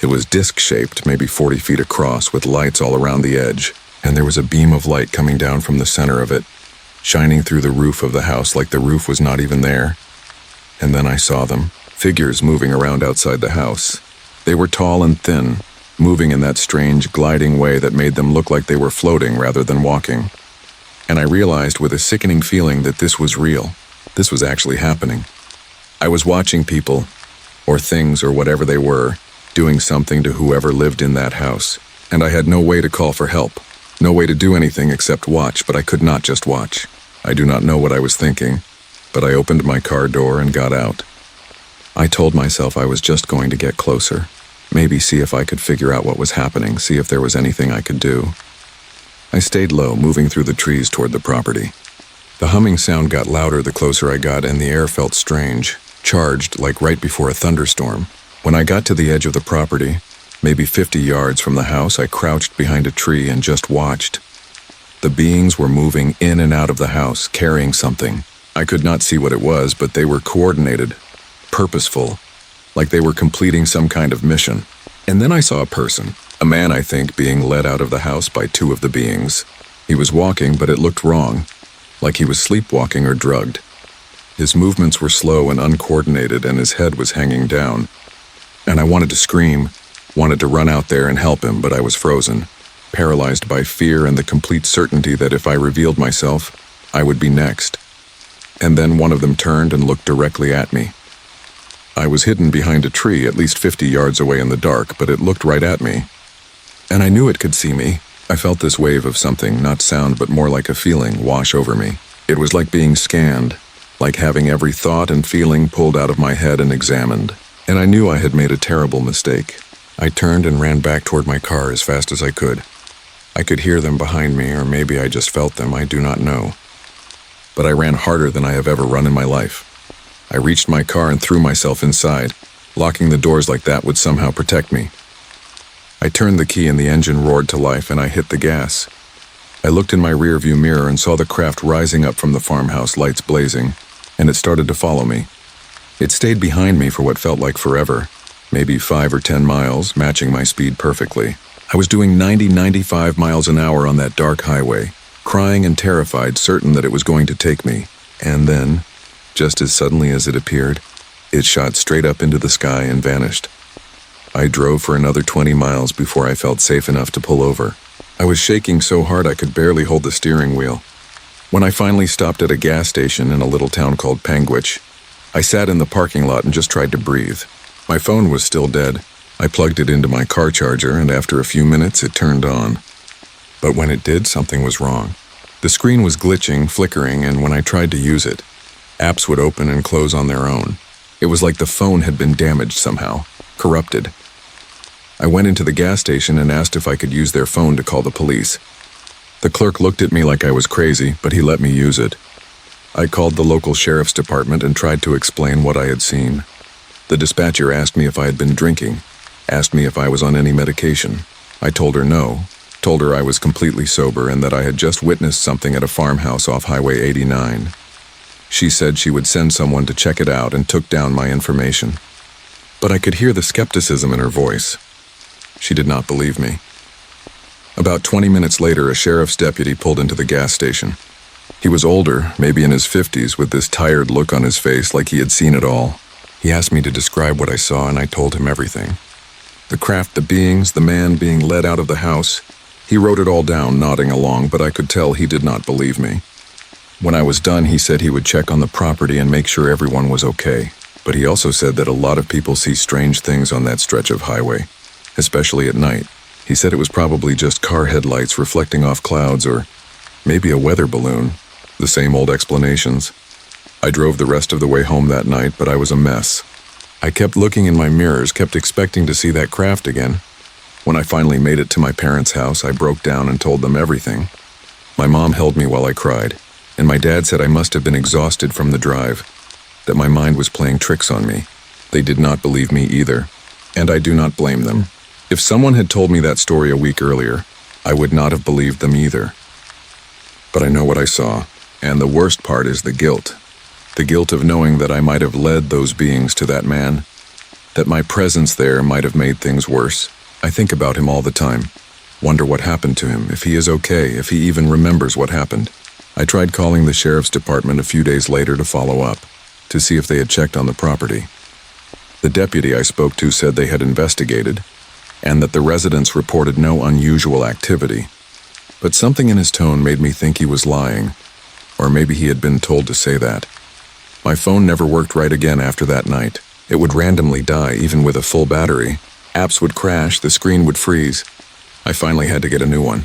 It was disc-shaped, maybe 40 feet across, with lights all around the edge, and there was a beam of light coming down from the center of it, shining through the roof of the house like the roof was not even there. And then I saw them, figures moving around outside the house. They were tall and thin, moving in that strange, gliding way that made them look like they were floating rather than walking. And I realized with a sickening feeling that this was real. This was actually happening. I was watching people, or things, or whatever they were, doing something to whoever lived in that house, and I had no way to call for help, no way to do anything except watch, but I could not just watch. I do not know what I was thinking, but I opened my car door and got out. I told myself I was just going to get closer, maybe see if I could figure out what was happening, see if there was anything I could do. I stayed low, moving through the trees toward the property. The humming sound got louder the closer I got, and the air felt strange, charged like right before a thunderstorm. When I got to the edge of the property, maybe 50 yards from the house, I crouched behind a tree and just watched. The beings were moving in and out of the house, carrying something. I could not see what it was, but they were coordinated, purposeful, like they were completing some kind of mission. And then I saw a person, a man I think, being led out of the house by two of the beings. He was walking, but it looked wrong, like he was sleepwalking or drugged. His movements were slow and uncoordinated, and his head was hanging down. And I wanted to scream, wanted to run out there and help him, but I was frozen, paralyzed by fear and the complete certainty that if I revealed myself, I would be next. And then one of them turned and looked directly at me. I was hidden behind a tree at least 50 yards away in the dark, but it looked right at me. And I knew it could see me. I felt this wave of something, not sound but more like a feeling, wash over me. It was like being scanned, like having every thought and feeling pulled out of my head and examined. And I knew I had made a terrible mistake. I turned and ran back toward my car as fast as I could. I could hear them behind me, or maybe I just felt them, I do not know. But I ran harder than I have ever run in my life. I reached my car and threw myself inside. Locking the doors like that would somehow protect me. I turned the key and the engine roared to life, and I hit the gas. I looked in my rearview mirror and saw the craft rising up from the farmhouse, lights blazing, and it started to follow me. It stayed behind me for what felt like forever, maybe 5 or 10 miles, matching my speed perfectly. I was doing 95 miles an hour on that dark highway, crying and terrified, certain that it was going to take me. And then, just as suddenly as it appeared, it shot straight up into the sky and vanished. I drove for another 20 miles before I felt safe enough to pull over. I was shaking so hard I could barely hold the steering wheel. When I finally stopped at a gas station in a little town called Panguitch, I sat in the parking lot and just tried to breathe. My phone was still dead. I plugged it into my car charger, and after a few minutes it turned on. But when it did, something was wrong. The screen was glitching, flickering, and when I tried to use it, apps would open and close on their own. It was like the phone had been damaged somehow, corrupted. I went into the gas station and asked if I could use their phone to call the police. The clerk looked at me like I was crazy, but he let me use it. I called the local sheriff's department and tried to explain what I had seen. The dispatcher asked me if I had been drinking, asked me if I was on any medication. I told her no, Told her I was completely sober and that I had just witnessed something at a farmhouse off Highway 89. She said she would send someone to check it out and took down my information. But I could hear the skepticism in her voice. She did not believe me. About 20 minutes later, a sheriff's deputy pulled into the gas station. He was older, maybe in his 50s, with this tired look on his face like he had seen it all. He asked me to describe what I saw, and I told him everything. The craft, the beings, the man being led out of the house. He wrote it all down, nodding along, but I could tell he did not believe me. When I was done, he said he would check on the property and make sure everyone was okay. But he also said that a lot of people see strange things on that stretch of highway, especially at night. He said it was probably just car headlights reflecting off clouds or maybe a weather balloon. The same old explanations. I drove the rest of the way home that night, but I was a mess. I kept looking in my mirrors, kept expecting to see that craft again. When I finally made it to my parents' house, I broke down and told them everything. My mom held me while I cried, and my dad said I must have been exhausted from the drive, that my mind was playing tricks on me. They did not believe me either, and I do not blame them. If someone had told me that story a week earlier, I would not have believed them either. But I know what I saw, and the worst part is the guilt. The guilt of knowing that I might have led those beings to that man, that my presence there might have made things worse. I think about him all the time. Wonder what happened to him, if he is okay, if he even remembers what happened. I tried calling the sheriff's department a few days later to follow up, to see if they had checked on the property. The deputy I spoke to said they had investigated, and that the residents reported no unusual activity. But something in his tone made me think he was lying, or maybe he had been told to say that. My phone never worked right again after that night. It would randomly die, even with a full battery. Apps would crash, the screen would freeze. I finally had to get a new one.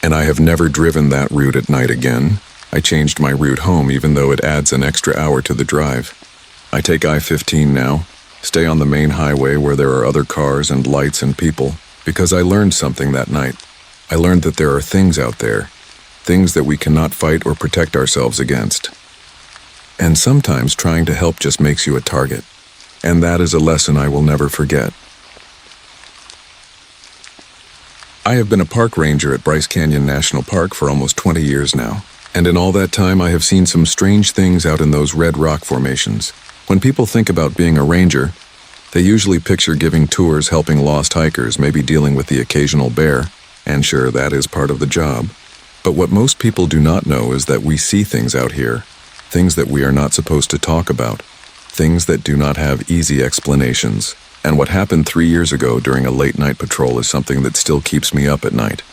And I have never driven that route at night again. I changed my route home, even though it adds an extra hour to the drive. I take I-15 now, stay on the main highway where there are other cars and lights and people, because I learned something that night. I learned that there are things out there, things that we cannot fight or protect ourselves against. And sometimes trying to help just makes you a target. And that is a lesson I will never forget. I have been a park ranger at Bryce Canyon National Park for almost 20 years now. And in all that time, I have seen some strange things out in those red rock formations. When people think about being a ranger, they usually picture giving tours, helping lost hikers, maybe dealing with the occasional bear. And sure, that is part of the job. But what most people do not know is that we see things out here. Things that we are not supposed to talk about, things that do not have easy explanations. And what happened 3 years ago during a late-night patrol is something that still keeps me up at night.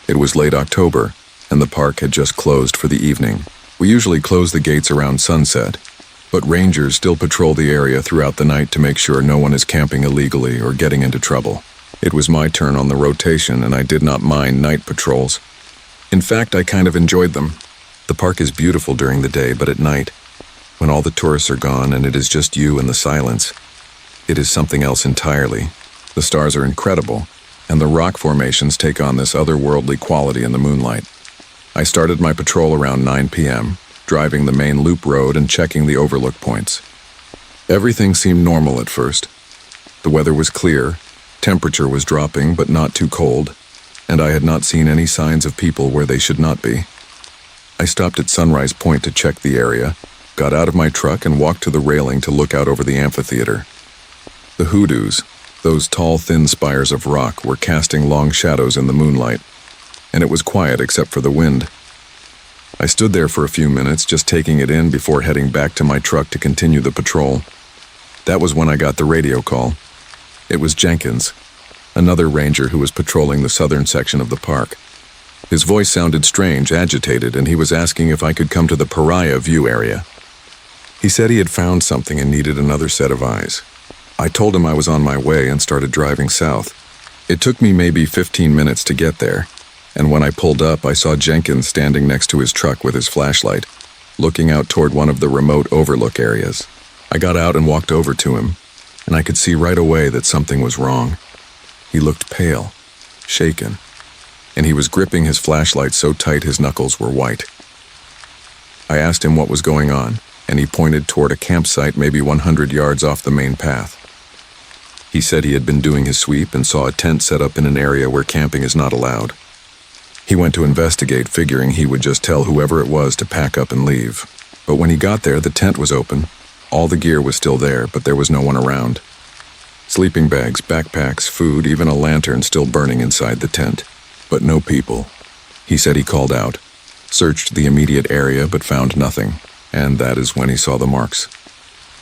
It was late October, and the park had just closed for the evening. We usually close the gates around sunset, but rangers still patrol the area throughout the night to make sure no one is camping illegally or getting into trouble. It was my turn on the rotation, and I did not mind night patrols. In fact, I kind of enjoyed them. The park is beautiful during the day, but at night, when all the tourists are gone and it is just you and the silence, it is something else entirely. The stars are incredible, and the rock formations take on this otherworldly quality in the moonlight. I started my patrol around 9 p.m., driving the main loop road and checking the overlook points. Everything seemed normal at first. The weather was clear, temperature was dropping but not too cold, and I had not seen any signs of people where they should not be. I stopped at Sunrise Point to check the area, got out of my truck and walked to the railing to look out over the amphitheater. The hoodoos, those tall, thin spires of rock, were casting long shadows in the moonlight, and it was quiet except for the wind. I stood there for a few minutes, just taking it in before heading back to my truck to continue the patrol. That was when I got the radio call. It was Jenkins, another ranger who was patrolling the southern section of the park. His voice sounded strange, agitated, and he was asking if I could come to the Pariah View area. He said he had found something and needed another set of eyes. I told him I was on my way and started driving south. It took me maybe 15 minutes to get there, and when I pulled up, I saw Jenkins standing next to his truck with his flashlight, looking out toward one of the remote overlook areas. I got out and walked over to him, and I could see right away that something was wrong. He looked pale, shaken, and he was gripping his flashlight so tight his knuckles were white. I asked him what was going on, and he pointed toward a campsite maybe 100 yards off the main path. He said he had been doing his sweep and saw a tent set up in an area where camping is not allowed. He went to investigate, figuring he would just tell whoever it was to pack up and leave. But when he got there, the tent was open. All the gear was still there, but there was no one around. Sleeping bags, backpacks, food, even a lantern still burning inside the tent. But no people. He said he called out, searched the immediate area but found nothing, and that is when he saw the marks.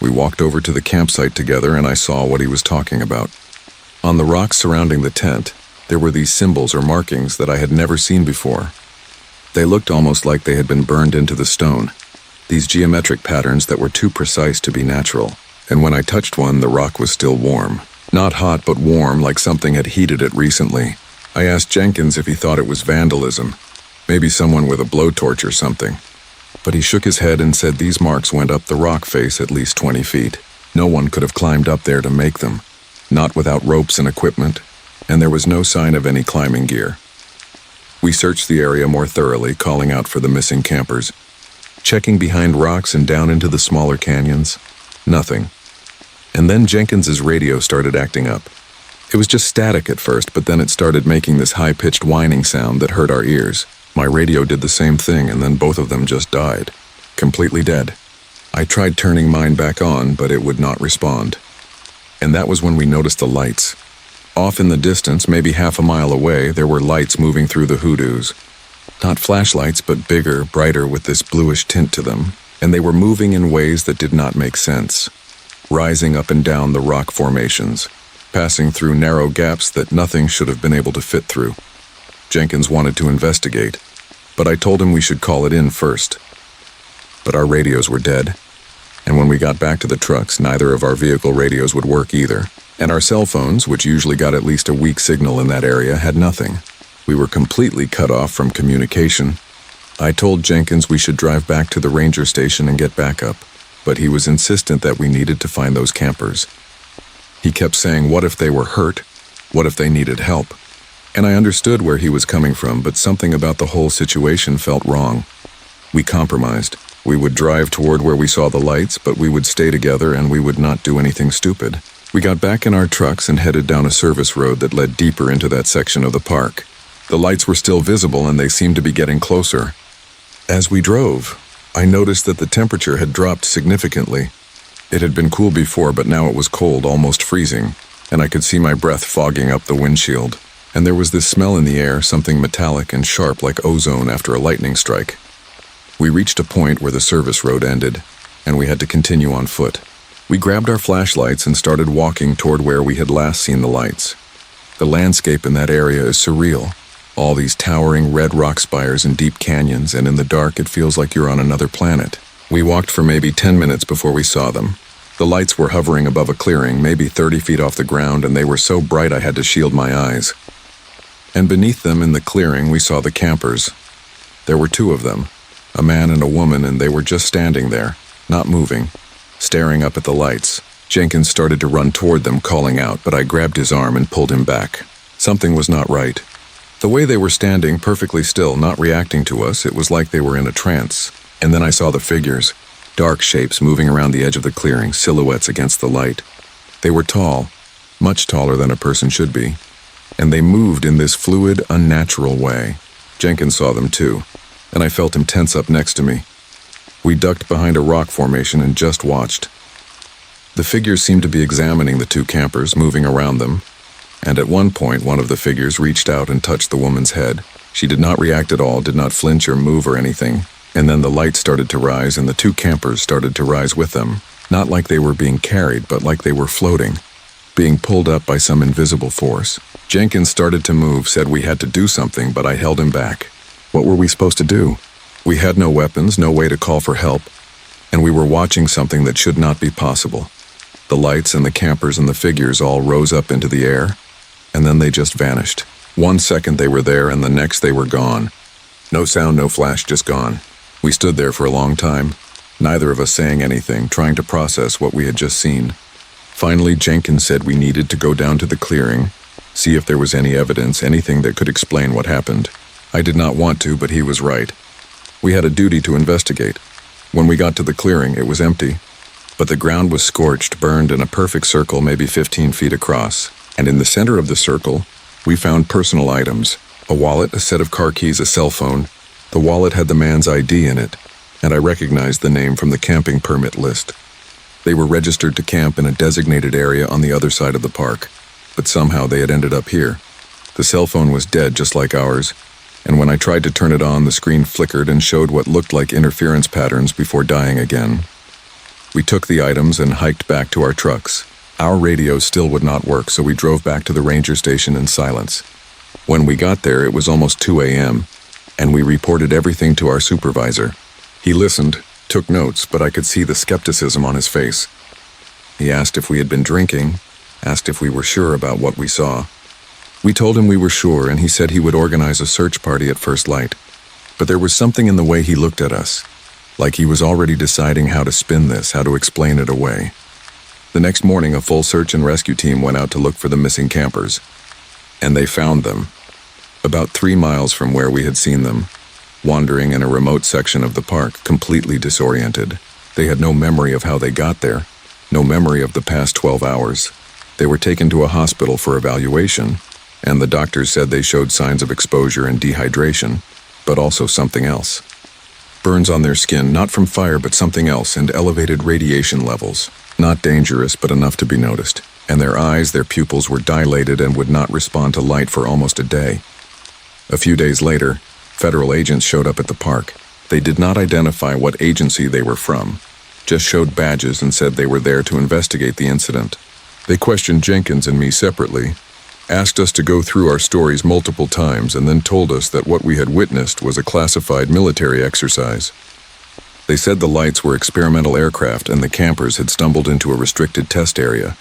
We walked over to the campsite together and I saw what he was talking about. On the rocks surrounding the tent, there were these symbols or markings that I had never seen before. They looked almost like they had been burned into the stone, these geometric patterns that were too precise to be natural. And when I touched one, the rock was still warm. Not hot, but warm, like something had heated it recently. I asked Jenkins if he thought it was vandalism, maybe someone with a blowtorch or something. But he shook his head and said these marks went up the rock face at least 20 feet. No one could have climbed up there to make them, not without ropes and equipment, and there was no sign of any climbing gear. We searched the area more thoroughly, calling out for the missing campers, checking behind rocks and down into the smaller canyons. Nothing. And then Jenkins's radio started acting up. It was just static at first, but then it started making this high-pitched whining sound that hurt our ears. My radio did the same thing, and then both of them just died. Completely dead. I tried turning mine back on, but it would not respond. And that was when we noticed the lights. Off in the distance, maybe half a mile away, there were lights moving through the hoodoos. Not flashlights, but bigger, brighter with this bluish tint to them, and they were moving in ways that did not make sense. Rising up and down the rock formations, passing through narrow gaps that nothing should have been able to fit through. Jenkins wanted to investigate, but I told him we should call it in first. But our radios were dead, and when we got back to the trucks, neither of our vehicle radios would work either, and our cell phones, which usually got at least a weak signal in that area, had nothing. We were completely cut off from communication. I told Jenkins we should drive back to the ranger station and get backup, but he was insistent that we needed to find those campers. He kept saying, what if they were hurt? What if they needed help? And I understood where he was coming from, but something about the whole situation felt wrong. We compromised. We would drive toward where we saw the lights, but we would stay together and we would not do anything stupid. We got back in our trucks and headed down a service road that led deeper into that section of the park. The lights were still visible and they seemed to be getting closer. As we drove, I noticed that the temperature had dropped significantly. It had been cool before, but now it was cold, almost freezing, and I could see my breath fogging up the windshield. And there was this smell in the air, something metallic and sharp like ozone after a lightning strike. We reached a point where the service road ended, and we had to continue on foot. We grabbed our flashlights and started walking toward where we had last seen the lights. The landscape in that area is surreal. All these towering red rock spires and deep canyons, and in the dark it feels like you're on another planet. We walked for maybe 10 minutes before we saw them. The lights were hovering above a clearing, maybe 30 feet off the ground, and they were so bright I had to shield my eyes. And beneath them in the clearing we saw the campers. There were two of them, a man and a woman, and they were just standing there, not moving, staring up at the lights. Jenkins started to run toward them, calling out, but I grabbed his arm and pulled him back. Something was not right. The way they were standing, perfectly still, not reacting to us, it was like they were in a trance. And then I saw the figures, dark shapes moving around the edge of the clearing, silhouettes against the light. They were tall, much taller than a person should be, and they moved in this fluid, unnatural way. Jenkins saw them too, and I felt him tense up next to me. We ducked behind a rock formation and just watched. The figures seemed to be examining the two campers, moving around them, and at one point one of the figures reached out and touched the woman's head. She did not react at all, did not flinch or move or anything, and then the light started to rise and the two campers started to rise with them, not like they were being carried, but like they were floating, being pulled up by some invisible force. Jenkins started to move, said we had to do something, but I held him back. What were we supposed to do? We had no weapons, no way to call for help, and we were watching something that should not be possible. The lights and the campers and the figures all rose up into the air, and then they just vanished. 1 second they were there, and the next they were gone. No sound, no flash, just gone. We stood there for a long time, neither of us saying anything, trying to process what we had just seen. Finally, Jenkins said we needed to go down to the clearing, see if there was any evidence, anything that could explain what happened. I did not want to, but he was right. We had a duty to investigate. When we got to the clearing, it was empty, but the ground was scorched, burned in a perfect circle, maybe 15 feet across, and in the center of the circle, we found personal items, A wallet, a set of car keys, a cell phone. The wallet had the man's ID in it, and I recognized the name from the camping permit list. They were registered to camp in a designated area on the other side of the park, but somehow they had ended up here. The cell phone was dead just like ours, and when I tried to turn it on, the screen flickered and showed what looked like interference patterns before dying again. We took the items and hiked back to our trucks. Our radio still would not work, so we drove back to the ranger station in silence. When we got there, it was almost 2 a.m., and we reported everything to our supervisor. He listened, took notes, but I could see the skepticism on his face. He asked if we had been drinking, asked if we were sure about what we saw. We told him we were sure, and he said he would organize a search party at first light. But there was something in the way he looked at us, like he was already deciding how to spin this, how to explain it away. The next morning, a full search and rescue team went out to look for the missing campers. And they found them, about 3 miles from where we had seen them, wandering in a remote section of the park, completely disoriented. They had no memory of how they got there, no memory of the past 12 hours. They were taken to a hospital for evaluation, and the doctors said they showed signs of exposure and dehydration, but also something else. Burns on their skin, not from fire but something else, and elevated radiation levels. Not dangerous, but enough to be noticed. And their eyes, their pupils were dilated and would not respond to light for almost a day. A few days later, federal agents showed up at the park. They did not identify what agency they were from, just showed badges and said they were there to investigate the incident. They questioned Jenkins and me separately, asked us to go through our stories multiple times, and then told us that what we had witnessed was a classified military exercise. They said the lights were experimental aircraft and the campers had stumbled into a restricted test area.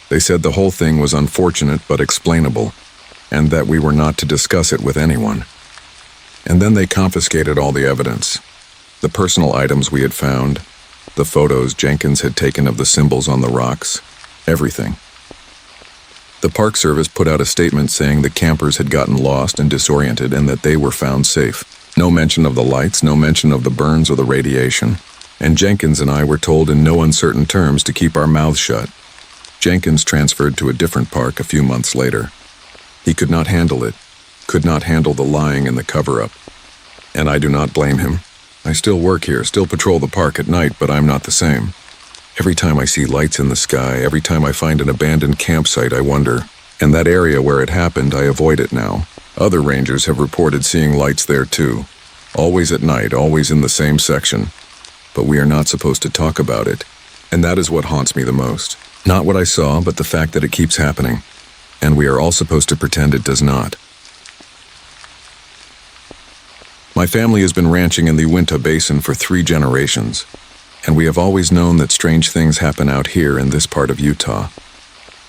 They said the whole thing was unfortunate but explainable, and that we were not to discuss it with anyone. And then they confiscated all the evidence. The personal items we had found, the photos Jenkins had taken of the symbols on the rocks, everything. The Park Service put out a statement saying the campers had gotten lost and disoriented and that they were found safe. No mention of the lights, no mention of the burns or the radiation. And Jenkins and I were told in no uncertain terms to keep our mouths shut. Jenkins transferred to a different park a few months later. He could not handle it, could not handle the lying and the cover-up. And I do not blame him. I still work here, still patrol the park at night, but I'm not the same. Every time I see lights in the sky, every time I find an abandoned campsite, I wonder. And that area where it happened, I avoid it now. Other rangers have reported seeing lights there too. Always at night, always in the same section. But we are not supposed to talk about it. And that is what haunts me the most. Not what I saw, but the fact that it keeps happening. And we are all supposed to pretend it does not. My family has been ranching in the Uinta Basin for 3 generations. And we have always known that strange things happen out here in this part of Utah.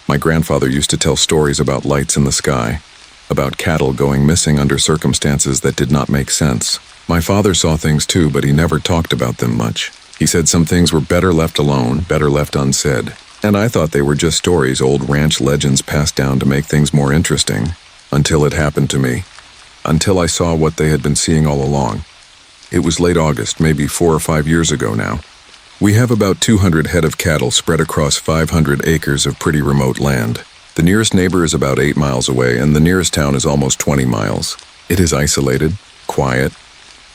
My grandfather used to tell stories about lights in the sky, about cattle going missing under circumstances that did not make sense. My father saw things too, but he never talked about them much. He said some things were better left alone, better left unsaid. And I thought they were just stories old ranch legends passed down to make things more interesting, until it happened to me. Until I saw what they had been seeing all along. It was late August, maybe 4 or 5 years ago now. We have about 200 head of cattle spread across 500 acres of pretty remote land. The nearest neighbor is about 8 miles away, and the nearest town is almost 20 miles. It is isolated, quiet,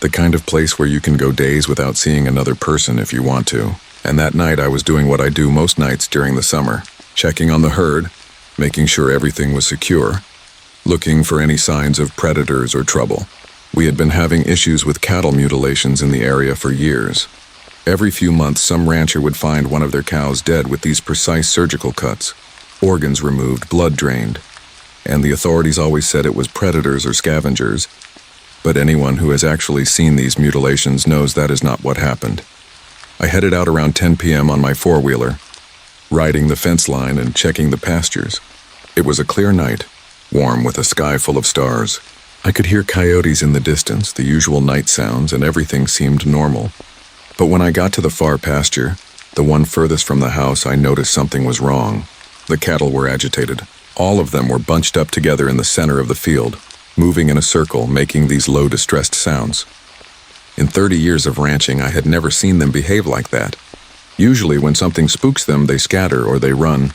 the kind of place where you can go days without seeing another person if you want to. And that night I was doing what I do most nights during the summer, checking on the herd, making sure everything was secure, looking for any signs of predators or trouble. We had been having issues with cattle mutilations in the area for years. Every few months, some rancher would find one of their cows dead with these precise surgical cuts, organs removed, blood drained. And the authorities always said it was predators or scavengers, but anyone who has actually seen these mutilations knows that is not what happened. I headed out around 10 p.m. on my four-wheeler, riding the fence line and checking the pastures. It was a clear night, warm with a sky full of stars. I could hear coyotes in the distance, the usual night sounds, and everything seemed normal. But when I got to the far pasture, the one furthest from the house, I noticed something was wrong. The cattle were agitated. All of them were bunched up together in the center of the field, moving in a circle, making these low, distressed sounds. In 30 years of ranching, I had never seen them behave like that. Usually when something spooks them, they scatter or they run.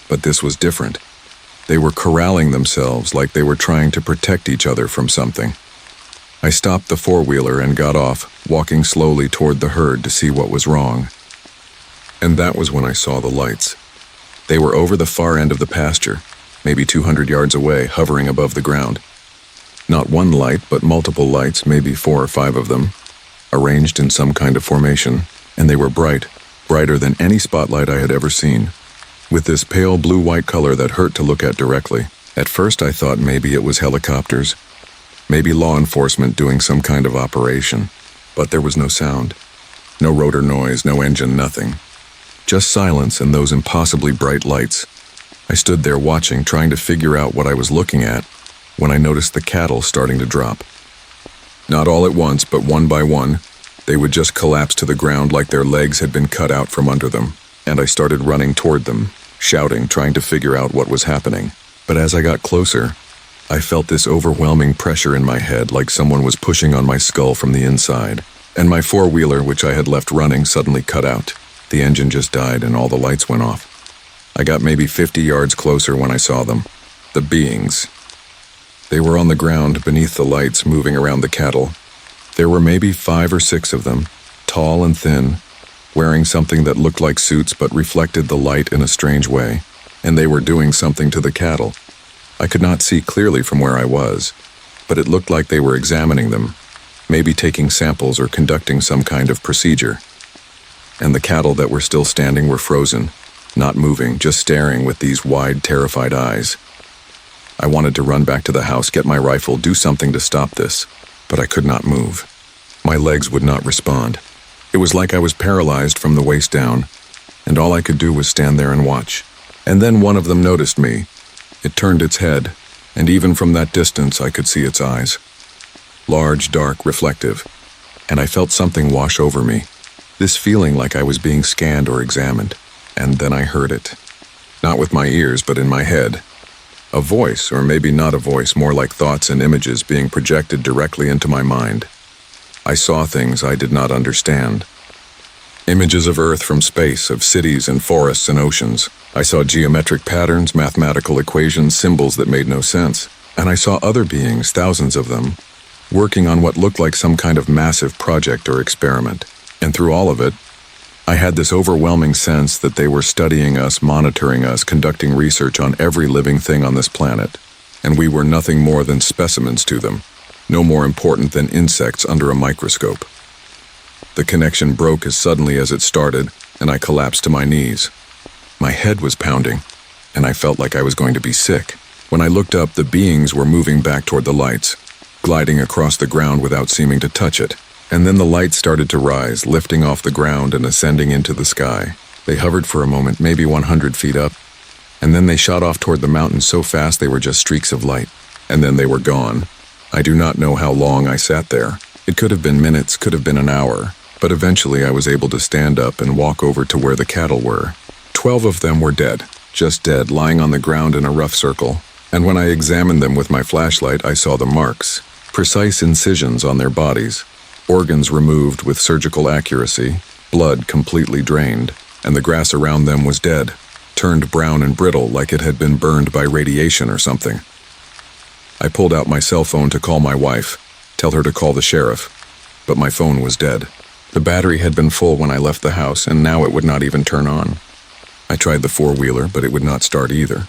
But this was different. They were corralling themselves like they were trying to protect each other from something. I stopped the four-wheeler and got off, walking slowly toward the herd to see what was wrong. And that was when I saw the lights. They were over the far end of the pasture, maybe 200 yards away, hovering above the ground. Not one light, but multiple lights, maybe 4 or 5 of them, arranged in some kind of formation, and they were bright, brighter than any spotlight I had ever seen, with this pale blue-white color that hurt to look at directly. At first I thought maybe it was helicopters, maybe law enforcement doing some kind of operation, but there was no sound. No rotor noise, no engine, nothing. Just silence and those impossibly bright lights. I stood there watching, trying to figure out what I was looking at, when I noticed the cattle starting to drop. Not all at once, but one by one, they would just collapse to the ground like their legs had been cut out from under them, and I started running toward them, shouting, trying to figure out what was happening. But as I got closer, I felt this overwhelming pressure in my head like someone was pushing on my skull from the inside, and my four-wheeler, which I had left running, suddenly cut out. The engine just died and all the lights went off. I got maybe 50 yards closer when I saw them. The beings. They were on the ground beneath the lights, moving around the cattle. There were maybe 5 or 6 of them, tall and thin, wearing something that looked like suits but reflected the light in a strange way, and they were doing something to the cattle. I could not see clearly from where I was, but it looked like they were examining them, maybe taking samples or conducting some kind of procedure. And the cattle that were still standing were frozen, not moving, just staring with these wide, terrified eyes. I wanted to run back to the house, get my rifle, do something to stop this, but I could not move. My legs would not respond. It was like I was paralyzed from the waist down, and all I could do was stand there and watch. And then one of them noticed me. It turned its head, and even from that distance I could see its eyes. Large, dark, reflective, and I felt something wash over me. This feeling like I was being scanned or examined. And then I heard it. Not with my ears, but in my head. A voice, or maybe not a voice, more like thoughts and images being projected directly into my mind. I saw things I did not understand. Images of Earth from space, of cities and forests and oceans. I saw geometric patterns, mathematical equations, symbols that made no sense. And I saw other beings, thousands of them, working on what looked like some kind of massive project or experiment. And through all of it, I had this overwhelming sense that they were studying us, monitoring us, conducting research on every living thing on this planet. And we were nothing more than specimens to them, no more important than insects under a microscope. The connection broke as suddenly as it started, and I collapsed to my knees. My head was pounding, and I felt like I was going to be sick. When I looked up, the beings were moving back toward the lights, gliding across the ground without seeming to touch it. And then the lights started to rise, lifting off the ground and ascending into the sky. They hovered for a moment, maybe 100 feet up, and then they shot off toward the mountains so fast they were just streaks of light. And then they were gone. I do not know how long I sat there. It could have been minutes, could have been an hour, but eventually I was able to stand up and walk over to where the cattle were. 12 of them were dead, just dead, lying on the ground in a rough circle. And when I examined them with my flashlight, I saw the marks, precise incisions on their bodies. Organs removed with surgical accuracy, blood completely drained, and the grass around them was dead, turned brown and brittle like it had been burned by radiation or something. I pulled out my cell phone to call my wife, tell her to call the sheriff, but my phone was dead. The battery had been full when I left the house, and now it would not even turn on. I tried the four-wheeler, but it would not start either.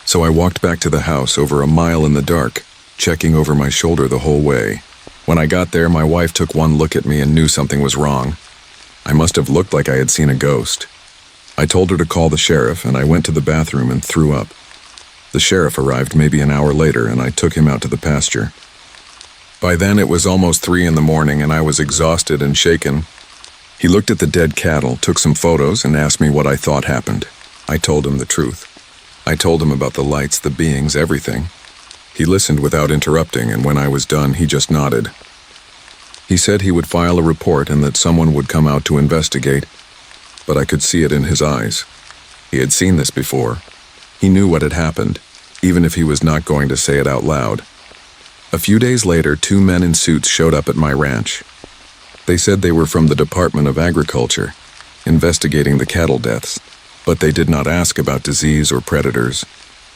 So I walked back to the house over a mile in the dark, checking over my shoulder the whole way. When I got there, my wife took one look at me and knew something was wrong. I must have looked like I had seen a ghost. I told her to call the sheriff, and I went to the bathroom and threw up. The sheriff arrived maybe an hour later, and I took him out to the pasture. By then it was almost 3 in the morning, and I was exhausted and shaken. He looked at the dead cattle, took some photos, and asked me what I thought happened. I told him the truth. I told him about the lights, the beings, everything. He listened without interrupting, and when I was done, he just nodded. He said he would file a report and that someone would come out to investigate, but I could see it in his eyes. He had seen this before. He knew what had happened, even if he was not going to say it out loud. A few days later, 2 men in suits showed up at my ranch. They said they were from the Department of Agriculture, investigating the cattle deaths, but they did not ask about disease or predators.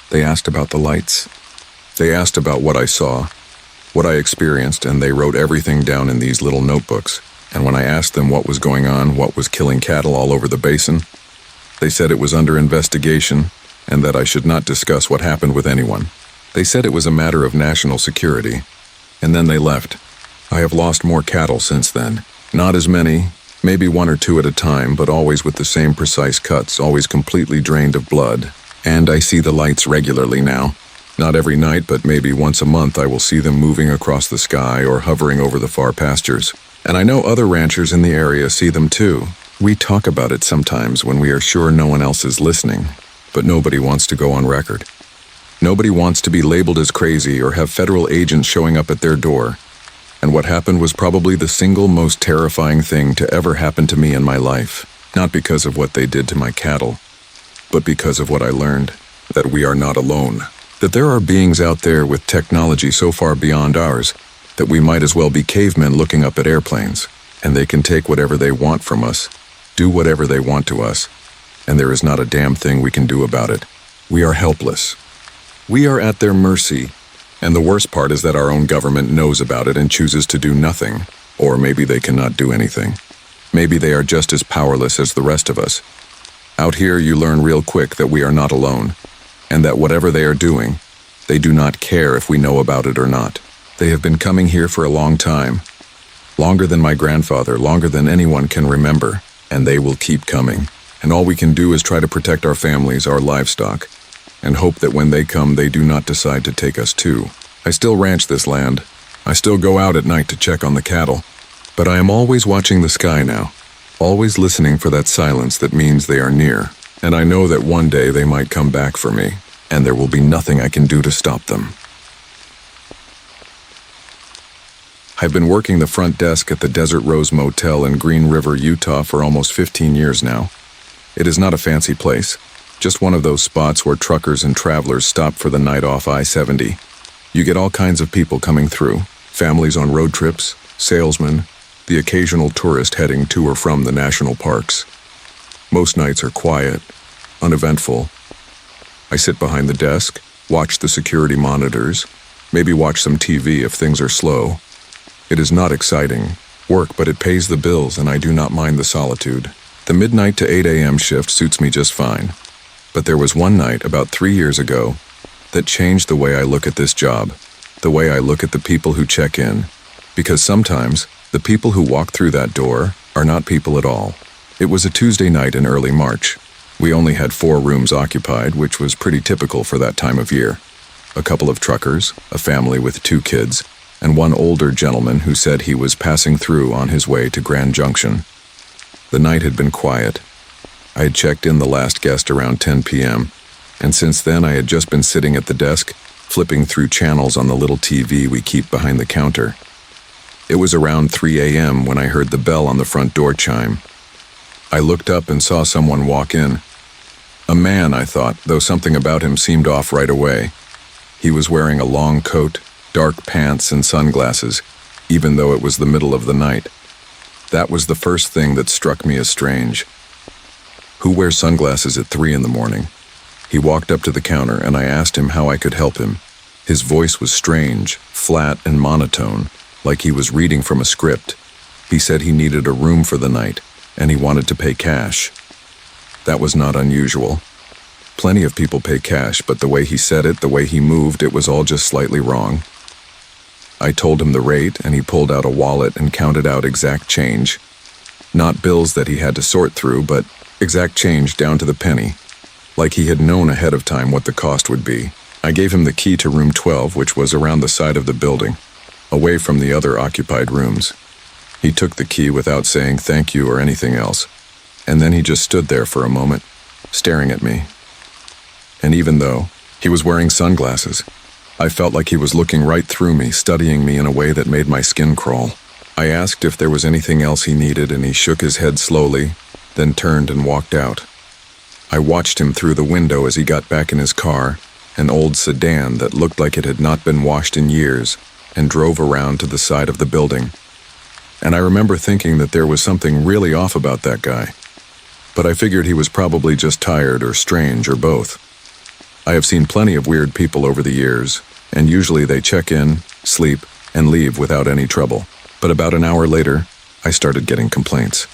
They asked about the lights. They asked about what I saw, what I experienced, and they wrote everything down in these little notebooks. And when I asked them what was going on, what was killing cattle all over the basin, they said it was under investigation and that I should not discuss what happened with anyone. They said it was a matter of national security, and then they left. I have lost more cattle since then. Not as many, maybe 1 or 2 at a time, but always with the same precise cuts, always completely drained of blood. And I see the lights regularly now. Not every night, but maybe once a month I will see them moving across the sky or hovering over the far pastures. And I know other ranchers in the area see them too. We talk about it sometimes when we are sure no one else is listening, but nobody wants to go on record. Nobody wants to be labeled as crazy or have federal agents showing up at their door. And what happened was probably the single most terrifying thing to ever happen to me in my life. Not because of what they did to my cattle, but because of what I learned, that we are not alone. That there are beings out there with technology so far beyond ours that we might as well be cavemen looking up at airplanes, and they can take whatever they want from us, do whatever they want to us, and there is not a damn thing we can do about it. We are helpless. We are at their mercy, and the worst part is that our own government knows about it and chooses to do nothing, or maybe they cannot do anything. Maybe they are just as powerless as the rest of us. Out here you learn real quick that we are not alone, and that whatever they are doing, they do not care if we know about it or not. They have been coming here for a long time, longer than my grandfather, longer than anyone can remember, and they will keep coming. And all we can do is try to protect our families, our livestock, and hope that when they come, they do not decide to take us too. I still ranch this land. I still go out at night to check on the cattle, but I am always watching the sky now, always listening for that silence that means they are near, and I know that one day they might come back for me, and there will be nothing I can do to stop them. I've been working the front desk at the Desert Rose Motel in Green River, Utah for almost 15 years now. It is not a fancy place, just one of those spots where truckers and travelers stop for the night off I-70. You get all kinds of people coming through, families on road trips, salesmen, the occasional tourist heading to or from the national parks. Most nights are quiet, uneventful. I sit behind the desk, watch the security monitors, maybe watch some TV if things are slow. It is not exciting work, but it pays the bills, and I do not mind the solitude. The midnight to 8 a.m. shift suits me just fine. But there was one night about 3 years ago that changed the way I look at this job, the way I look at the people who check in, because sometimes the people who walk through that door are not people at all. It was a Tuesday night in early March. We only had 4 rooms occupied, which was pretty typical for that time of year. A couple of truckers, a family with 2 kids, and one older gentleman who said he was passing through on his way to Grand Junction. The night had been quiet. I had checked in the last guest around 10 p.m., and since then I had just been sitting at the desk, flipping through channels on the little TV we keep behind the counter. It was around 3 a.m. when I heard the bell on the front door chime. I looked up and saw someone walk in. A man, I thought, though something about him seemed off right away. He was wearing a long coat, dark pants, and sunglasses, even though it was the middle of the night. That was the first thing that struck me as strange. Who wears sunglasses at 3 in the morning? He walked up to the counter, and I asked him how I could help him. His voice was strange, flat, and monotone, like he was reading from a script. He said he needed a room for the night, and he wanted to pay cash. That was not unusual. Plenty of people pay cash, but the way he said it, the way he moved, it was all just slightly wrong. I told him the rate, and he pulled out a wallet and counted out exact change. Not bills that he had to sort through, but exact change down to the penny, like he had known ahead of time what the cost would be. I gave him the key to room 12, which was around the side of the building, away from the other occupied rooms. He took the key without saying thank you or anything else, and then he just stood there for a moment, staring at me. And even though he was wearing sunglasses, I felt like he was looking right through me, studying me in a way that made my skin crawl. I asked if there was anything else he needed, and he shook his head slowly, then turned and walked out. I watched him through the window as he got back in his car, an old sedan that looked like it had not been washed in years, and drove around to the side of the building. And I remember thinking that there was something really off about that guy. But I figured he was probably just tired or strange or both. I have seen plenty of weird people over the years, and usually they check in, sleep, and leave without any trouble. But about an hour later, I started getting complaints.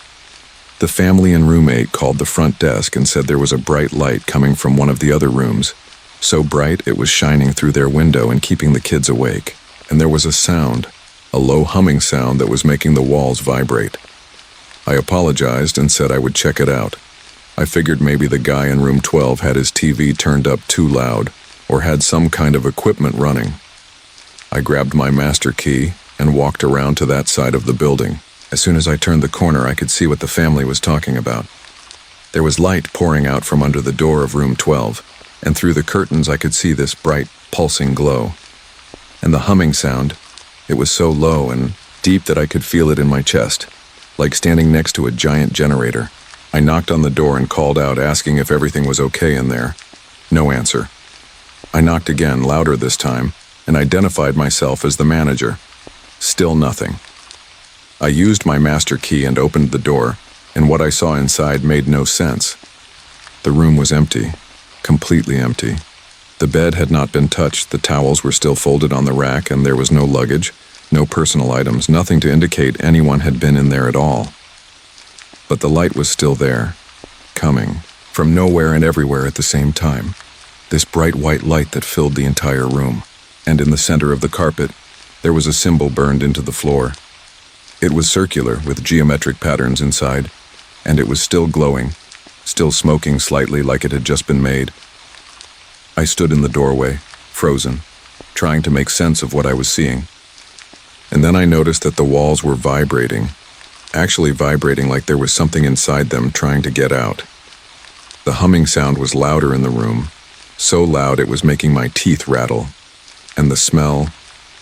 The family and roommate called the front desk and said there was a bright light coming from one of the other rooms, so bright it was shining through their window and keeping the kids awake. And there was a sound, a low humming sound that was making the walls vibrate. I apologized and said I would check it out. I figured maybe the guy in room 12 had his TV turned up too loud or had some kind of equipment running. I grabbed my master key and walked around to that side of the building. As soon as I turned the corner, I could see what the family was talking about. There was light pouring out from under the door of room 12, and through the curtains I could see this bright, pulsing glow. And the humming sound, it was so low and deep that I could feel it in my chest, like standing next to a giant generator. I knocked on the door and called out, asking if everything was okay in there. No answer. I knocked again, louder this time, and identified myself as the manager. Still nothing. I used my master key and opened the door, and what I saw inside made no sense. The room was empty, completely empty. The bed had not been touched, the towels were still folded on the rack, and there was no luggage, no personal items, nothing to indicate anyone had been in there at all. But the light was still there, coming, from nowhere and everywhere at the same time. This bright white light that filled the entire room, and in the center of the carpet, there was a symbol burned into the floor. It was circular with geometric patterns inside, and it was still glowing, still smoking slightly like it had just been made. I stood in the doorway, frozen, trying to make sense of what I was seeing. And then I noticed that the walls were vibrating, actually vibrating like there was something inside them trying to get out. The humming sound was louder in the room, so loud it was making my teeth rattle. And the smell,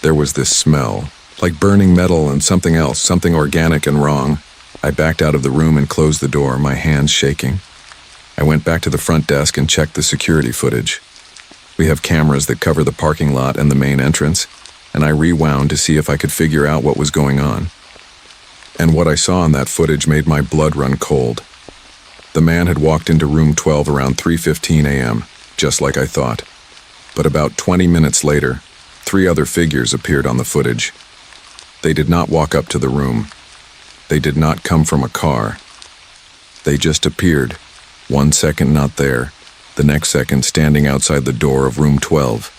there was this smell, like burning metal and something else, something organic and wrong. I backed out of the room and closed the door, my hands shaking. I went back to the front desk and checked the security footage. We have cameras that cover the parking lot and the main entrance, and I rewound to see if I could figure out what was going on. And what I saw in that footage made my blood run cold. The man had walked into room 12 around 3:15 a.m., just like I thought. But about 20 minutes later, 3 other figures appeared on the footage. They did not walk up to the room. They did not come from a car. They just appeared, 1 second not there, the next second standing outside the door of room 12.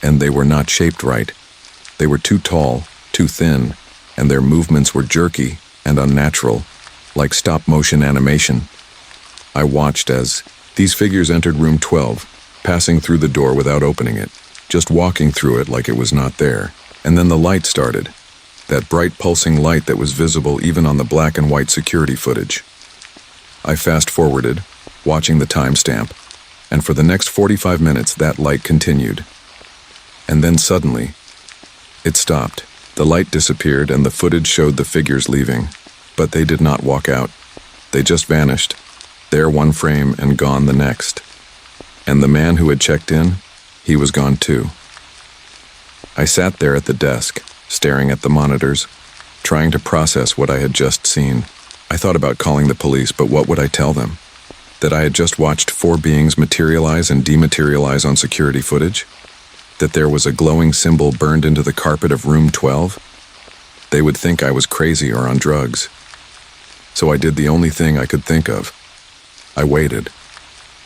And they were not shaped right. They were too tall, too thin, and their movements were jerky and unnatural, like stop-motion animation. I watched as these figures entered room 12, passing through the door without opening it, just walking through it like it was not there. And then the light started, that bright pulsing light that was visible even on the black and white security footage. I fast-forwarded, watching the timestamp, and for the next 45 minutes that light continued. And then suddenly, it stopped. The light disappeared and the footage showed the figures leaving, but they did not walk out. They just vanished, there one frame and gone the next. And the man who had checked in, he was gone too. I sat there at the desk, staring at the monitors, trying to process what I had just seen. I thought about calling the police, but what would I tell them? That I had just watched 4 beings materialize and dematerialize on security footage? That there was a glowing symbol burned into the carpet of room 12? They would think I was crazy or on drugs. So I did the only thing I could think of. I waited.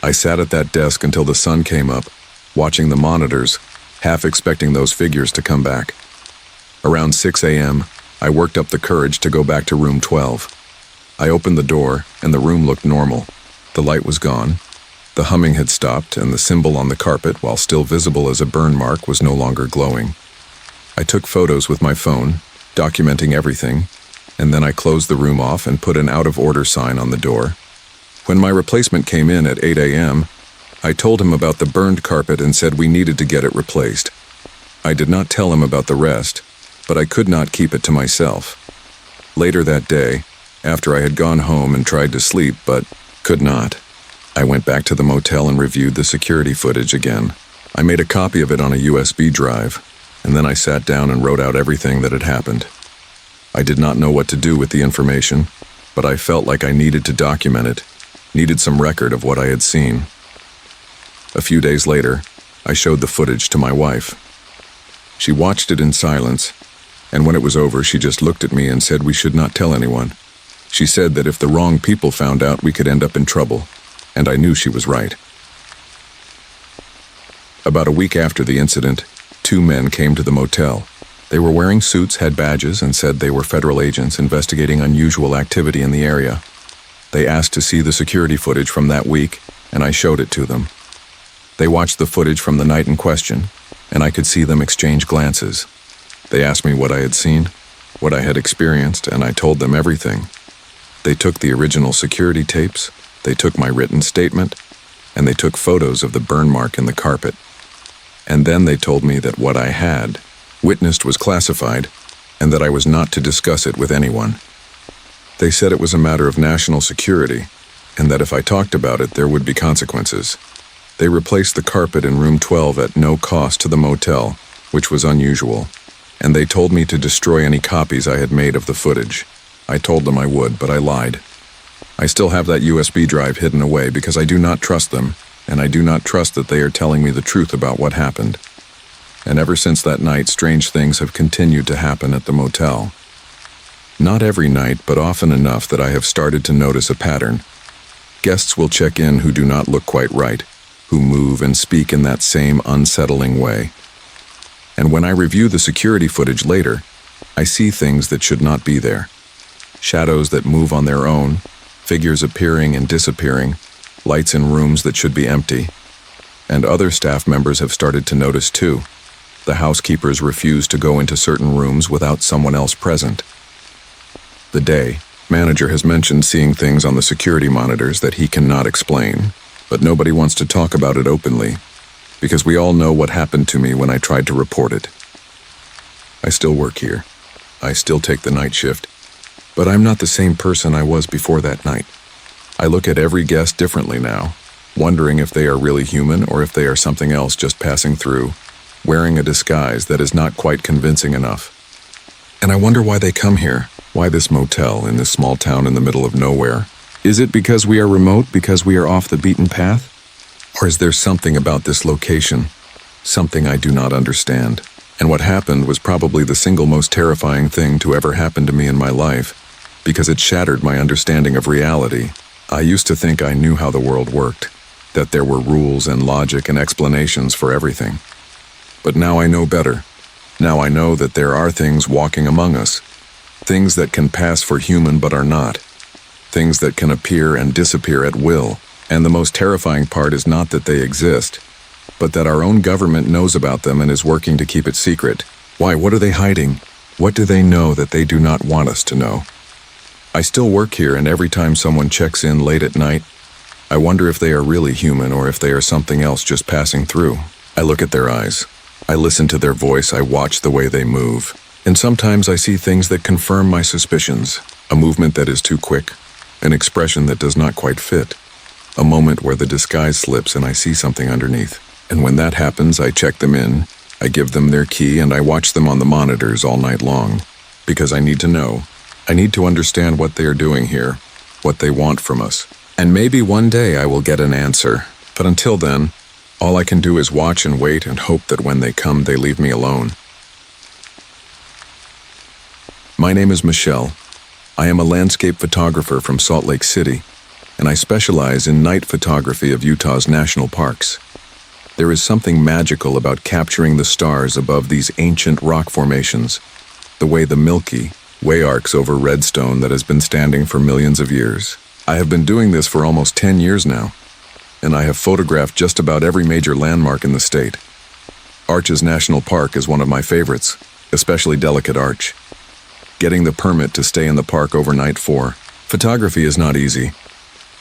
I sat at that desk until the sun came up, watching the monitors, half expecting those figures to come back. Around 6 a.m., I worked up the courage to go back to room 12. I opened the door, and the room looked normal. The light was gone. The humming had stopped, and the symbol on the carpet, while still visible as a burn mark, was no longer glowing. I took photos with my phone, documenting everything, and then I closed the room off and put an out-of-order sign on the door. When my replacement came in at 8 a.m., I told him about the burned carpet and said we needed to get it replaced. I did not tell him about the rest, but I could not keep it to myself. Later that day, after I had gone home and tried to sleep but could not, I went back to the motel and reviewed the security footage again. I made a copy of it on a USB drive, and then I sat down and wrote out everything that had happened. I did not know what to do with the information, but I felt like I needed to document it, needed some record of what I had seen. A few days later, I showed the footage to my wife. She watched it in silence, and when it was over, she just looked at me and said we should not tell anyone. She said that if the wrong people found out, we could end up in trouble, and I knew she was right. About a week after the incident, 2 men came to the motel. They were wearing suits, had badges, and said they were federal agents investigating unusual activity in the area. They asked to see the security footage from that week, and I showed it to them. They watched the footage from the night in question, and I could see them exchange glances. They asked me what I had seen, what I had experienced, and I told them everything. They took the original security tapes, they took my written statement, and they took photos of the burn mark in the carpet. And then they told me that what I had witnessed was classified, and that I was not to discuss it with anyone. They said it was a matter of national security, and that if I talked about it, there would be consequences. They replaced the carpet in room 12 at no cost to the motel, which was unusual, and they told me to destroy any copies I had made of the footage. I told them I would, but I lied. I still have that USB drive hidden away because I do not trust them, and I do not trust that they are telling me the truth about what happened. And ever since that night, strange things have continued to happen at the motel. Not every night, but often enough that I have started to notice a pattern. Guests will check in who do not look quite right, who move and speak in that same unsettling way. And when I review the security footage later, I see things that should not be there. Shadows that move on their own, figures appearing and disappearing, lights in rooms that should be empty. And other staff members have started to notice too. The housekeepers refuse to go into certain rooms without someone else present. The day manager has mentioned seeing things on the security monitors that he cannot explain, but nobody wants to talk about it openly, because we all know what happened to me when I tried to report it. I still work here. I still take the night shift, but I'm not the same person I was before that night. I look at every guest differently now, wondering if they are really human or if they are something else just passing through, wearing a disguise that is not quite convincing enough. And I wonder why they come here, why this motel in this small town in the middle of nowhere. Is it because we are remote, because we are off the beaten path? Or is there something about this location, something I do not understand? And what happened was probably the single most terrifying thing to ever happen to me in my life, because it shattered my understanding of reality. I used to think I knew how the world worked, that there were rules and logic and explanations for everything. But now I know better. Now I know that there are things walking among us, things that can pass for human but are not, things that can appear and disappear at will. And the most terrifying part is not that they exist, but that our own government knows about them and is working to keep it secret. Why, what are they hiding? What do they know that they do not want us to know? I still work here, and every time someone checks in late at night, I wonder if they are really human or if they are something else just passing through. I look at their eyes. I listen to their voice. I watch the way they move. And sometimes I see things that confirm my suspicions. A movement that is too quick. An expression that does not quite fit. A moment where the disguise slips and I see something underneath. And when that happens, I check them in. I give them their key and I watch them on the monitors all night long. Because I need to know. I need to understand what they are doing here. What they want from us. And maybe one day I will get an answer. But until then, all I can do is watch and wait and hope that when they come, they leave me alone. My name is Michelle. I am a landscape photographer from Salt Lake City, and I specialize in night photography of Utah's national parks. There is something magical about capturing the stars above these ancient rock formations, the way the Milky Way arcs over redstone that has been standing for millions of years. I have been doing this for almost 10 years now, and I have photographed just about every major landmark in the state. Arches National Park is one of my favorites, especially Delicate Arch. Getting the permit to stay in the park overnight for photography is not easy,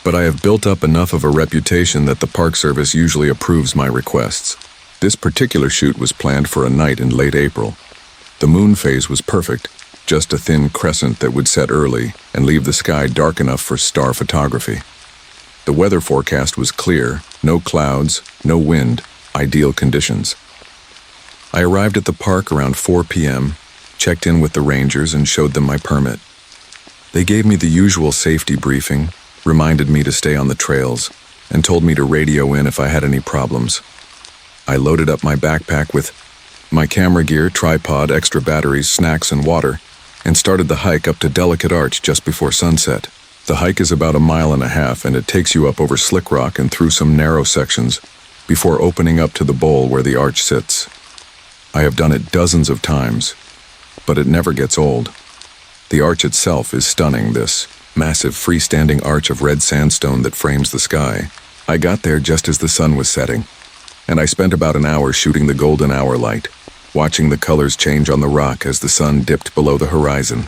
but I have built up enough of a reputation that the Park Service usually approves my requests. This particular shoot was planned for a night in late April. The moon phase was perfect, just a thin crescent that would set early and leave the sky dark enough for star photography. The weather forecast was clear, no clouds, no wind, ideal conditions. I arrived at the park around 4 p.m., checked in with the rangers and showed them my permit. They gave me the usual safety briefing, reminded me to stay on the trails, and told me to radio in if I had any problems. I loaded up my backpack with my camera gear, tripod, extra batteries, snacks, and water, and started the hike up to Delicate Arch just before sunset. The hike is about 1.5 miles, and it takes you up over slick rock and through some narrow sections before opening up to the bowl where the arch sits. I have done it dozens of times, but it never gets old. The arch itself is stunning, this massive freestanding arch of red sandstone that frames the sky. I got there just as the sun was setting, and I spent about an hour shooting the golden hour light, watching the colors change on the rock as the sun dipped below the horizon.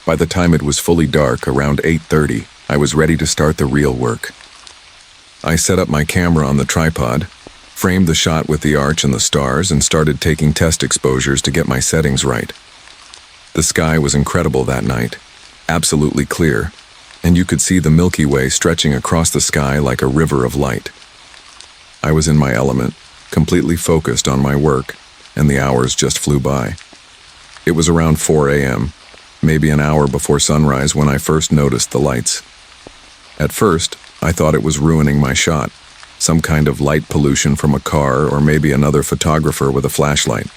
By the time it was fully dark, around 8:30, I was ready to start the real work. I set up my camera on the tripod, framed the shot with the arch and the stars, and started taking test exposures to get my settings right. The sky was incredible that night, absolutely clear, and you could see the Milky Way stretching across the sky like a river of light. I was in my element, completely focused on my work, and the hours just flew by. It was around 4 a.m., maybe an hour before sunrise, when I first noticed the lights. At first, I thought it was ruining my shot, some kind of light pollution from a car or maybe another photographer with a flashlight.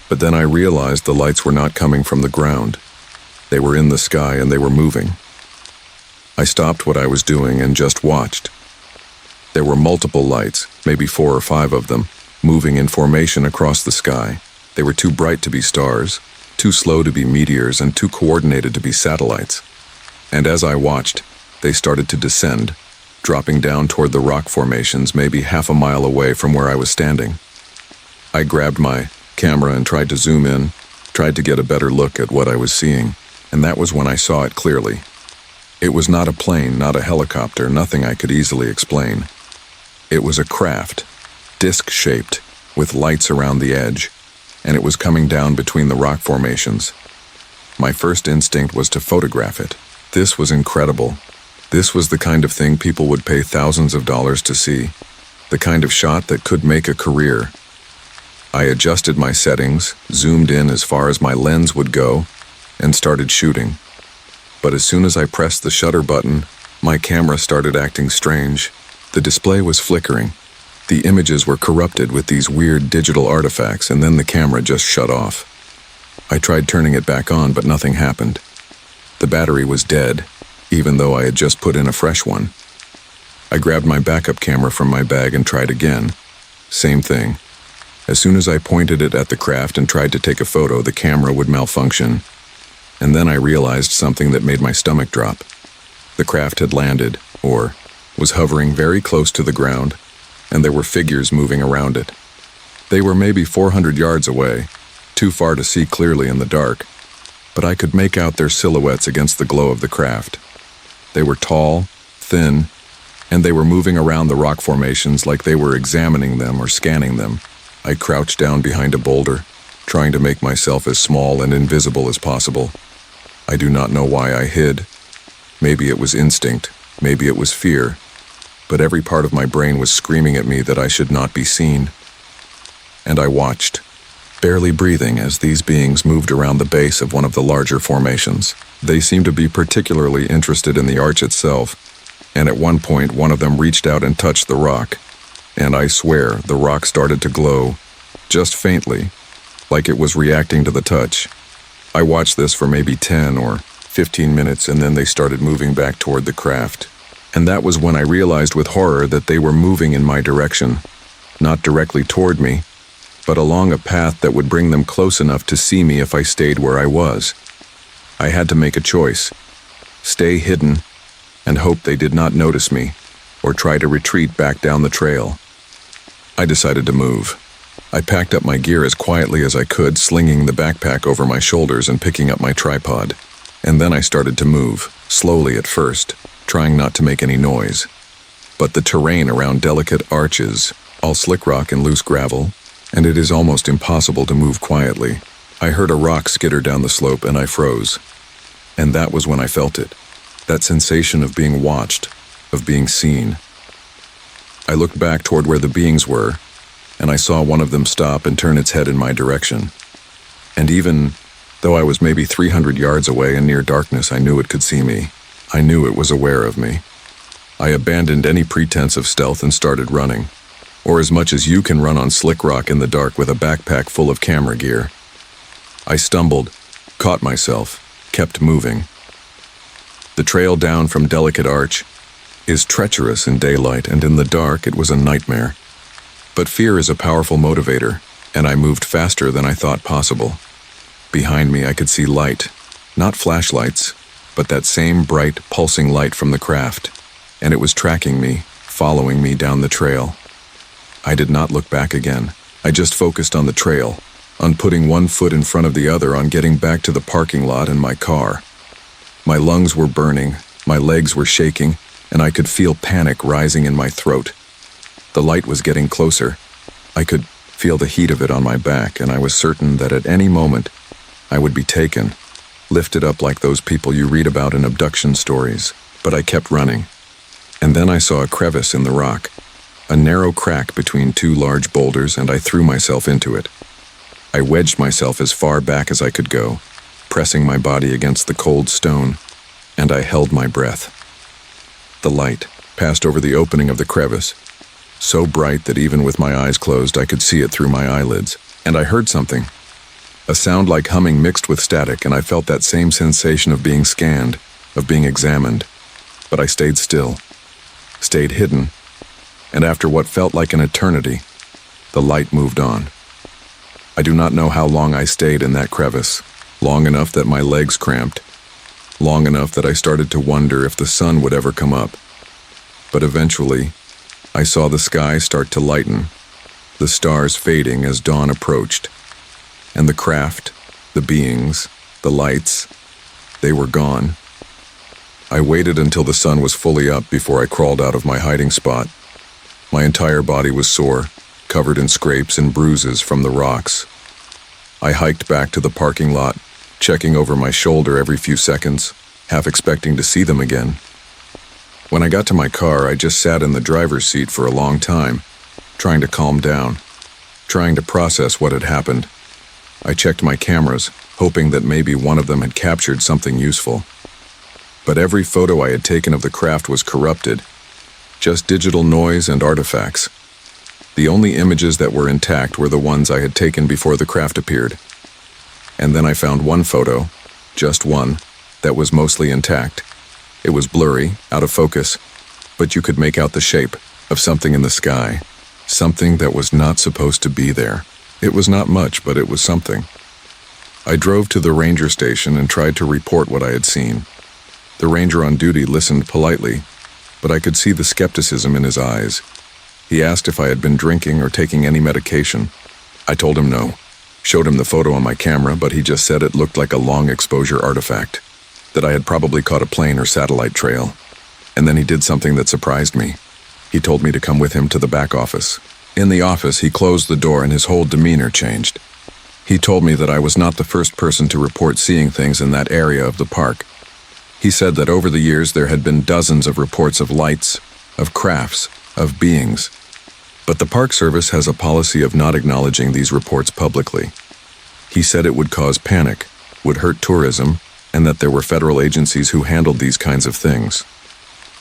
But then I realized the lights were not coming from the ground. They were in the sky and they were moving. I stopped what I was doing and just watched. There were multiple lights, maybe 4 or 5 of them, moving in formation across the sky. They were too bright to be stars, too slow to be meteors, and too coordinated to be satellites. And as I watched, they started to descend, dropping down toward the rock formations maybe 1/2 mile away from where I was standing. I grabbed my camera and tried to zoom in, tried to get a better look at what I was seeing, and that was when I saw it clearly. It was not a plane, not a helicopter, nothing I could easily explain. It was a craft, disc-shaped, with lights around the edge, and it was coming down between the rock formations. My first instinct was to photograph it. This was incredible. This was the kind of thing people would pay thousands of dollars to see, the kind of shot that could make a career. I adjusted my settings, zoomed in as far as my lens would go, and started shooting. But as soon as I pressed the shutter button, my camera started acting strange. The display was flickering. The images were corrupted with these weird digital artifacts, and then the camera just shut off. I tried turning it back on, but nothing happened. The battery was dead, even though I had just put in a fresh one. I grabbed my backup camera from my bag and tried again. Same thing. As soon as I pointed it at the craft and tried to take a photo, the camera would malfunction. And then I realized something that made my stomach drop. The craft had landed, or was hovering very close to the ground, and there were figures moving around it. They were maybe 400 yards away, too far to see clearly in the dark, but I could make out their silhouettes against the glow of the craft. They were tall, thin, and they were moving around the rock formations like they were examining them or scanning them. I crouched down behind a boulder, trying to make myself as small and invisible as possible. I do not know why I hid. Maybe it was instinct, maybe it was fear, but every part of my brain was screaming at me that I should not be seen. And I watched, barely breathing, as these beings moved around the base of one of the larger formations. They seemed to be particularly interested in the arch itself, and at one point one of them reached out and touched the rock, and I swear the rock started to glow, just faintly, like it was reacting to the touch. I watched this for maybe 10 or 15 minutes, and then they started moving back toward the craft. And that was when I realized with horror that they were moving in my direction, not directly toward me, but along a path that would bring them close enough to see me if I stayed where I was. I had to make a choice: stay hidden and hope they did not notice me, or try to retreat back down the trail. I decided to move. I packed up my gear as quietly as I could, slinging the backpack over my shoulders and picking up my tripod. And then I started to move, slowly at first, trying not to make any noise. But the terrain around Delicate Arch is all slick rock and loose gravel, and it is almost impossible to move quietly. I heard a rock skitter down the slope and I froze. And that was when I felt it, that sensation of being watched, of being seen. I looked back toward where the beings were, and I saw one of them stop and turn its head in my direction. And even though I was maybe 300 yards away and near darkness, I knew it could see me. I knew it was aware of me. I abandoned any pretense of stealth and started running, or as much as you can run on slick rock in the dark with a backpack full of camera gear. I stumbled, caught myself, kept moving. The trail down from Delicate Arch is treacherous in daylight, and in the dark it was a nightmare. But fear is a powerful motivator, and I moved faster than I thought possible. Behind me I could see light, not flashlights, but that same bright, pulsing light from the craft, and it was tracking me, following me down the trail. I did not look back again. I just focused on the trail, on putting one foot in front of the other, on getting back to the parking lot and my car. My lungs were burning, my legs were shaking, and I could feel panic rising in my throat. The light was getting closer. I could feel the heat of it on my back, and I was certain that at any moment I would be taken, lifted up like those people you read about in abduction stories. But I kept running. And then I saw a crevice in the rock, a narrow crack between two large boulders, and I threw myself into it. I wedged myself as far back as I could go, pressing my body against the cold stone, and I held my breath. The light passed over the opening of the crevice, so bright that even with my eyes closed I could see it through my eyelids, and I heard something. A sound like humming mixed with static, and I felt that same sensation of being scanned, of being examined. But I stayed still, stayed hidden, and after what felt like an eternity, the light moved on. I do not know how long I stayed in that crevice, long enough that my legs cramped, long enough that I started to wonder if the sun would ever come up. But eventually, I saw the sky start to lighten, the stars fading as dawn approached, and the craft, the beings, the lights, they were gone. I waited until the sun was fully up before I crawled out of my hiding spot. My entire body was sore, covered in scrapes and bruises from the rocks. I hiked back to the parking lot, checking over my shoulder every few seconds, half expecting to see them again. When I got to my car, I just sat in the driver's seat for a long time, trying to calm down, trying to process what had happened. I checked my cameras, hoping that maybe one of them had captured something useful. But every photo I had taken of the craft was corrupted, just digital noise and artifacts. The only images that were intact were the ones I had taken before the craft appeared. And then I found one photo, just one, that was mostly intact. It was blurry, out of focus, but you could make out the shape of something in the sky, something that was not supposed to be there. It was not much, but it was something. I drove to the ranger station and tried to report what I had seen. The ranger on duty listened politely, but I could see the skepticism in his eyes. He asked if I had been drinking or taking any medication. I told him no, showed him the photo on my camera, but he just said it looked like a long exposure artifact, that I had probably caught a plane or satellite trail. And then he did something that surprised me. He told me to come with him to the back office. In the office, he closed the door and his whole demeanor changed. He told me that I was not the first person to report seeing things in that area of the park. He said that over the years there had been dozens of reports of lights, of crafts, of beings. But the Park Service has a policy of not acknowledging these reports publicly. He said it would cause panic, would hurt tourism, and that there were federal agencies who handled these kinds of things.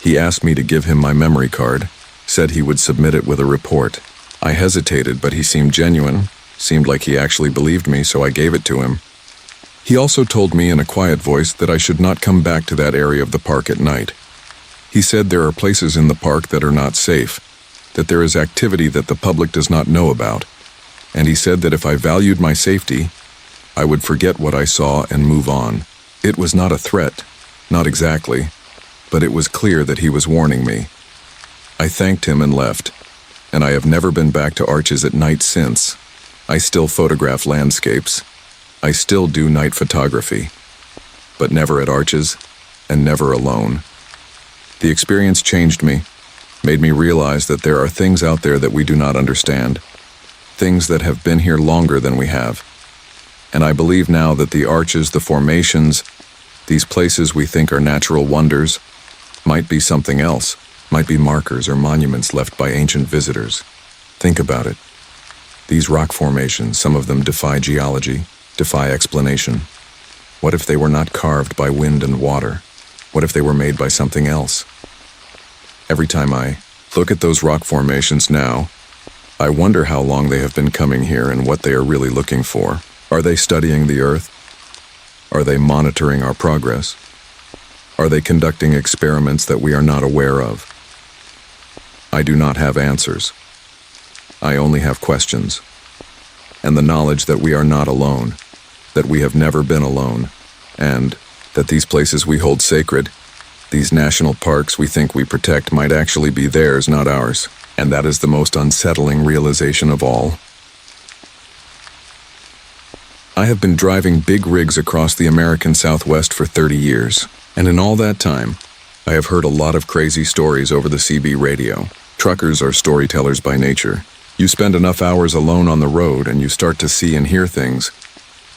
He asked me to give him my memory card, said he would submit it with a report. I hesitated, but he seemed genuine, seemed like he actually believed me, so I gave it to him. He also told me in a quiet voice that I should not come back to that area of the park at night. He said there are places in the park that are not safe, that there is activity that the public does not know about, and he said that if I valued my safety, I would forget what I saw and move on. It was not a threat, not exactly, but it was clear that he was warning me. I thanked him and left, and I have never been back to Arches at night since. I still photograph landscapes. I still do night photography, but never at Arches and never alone. The experience changed me, made me realize that there are things out there that we do not understand, things that have been here longer than we have. And I believe now that the arches, the formations, these places we think are natural wonders, might be something else, might be markers or monuments left by ancient visitors. Think about it. These rock formations, some of them defy geology, defy explanation. What if they were not carved by wind and water? What if they were made by something else? Every time I look at those rock formations now, I wonder how long they have been coming here and what they are really looking for. Are they studying the Earth? Are they monitoring our progress? Are they conducting experiments that we are not aware of? I do not have answers. I only have questions. And the knowledge that we are not alone, that we have never been alone, and that these places we hold sacred, these national parks we think we protect, might actually be theirs, not ours. And that is the most unsettling realization of all. I have been driving big rigs across the American Southwest for 30 years, and in all that time, I have heard a lot of crazy stories over the CB radio. Truckers are storytellers by nature. You spend enough hours alone on the road and you start to see and hear things,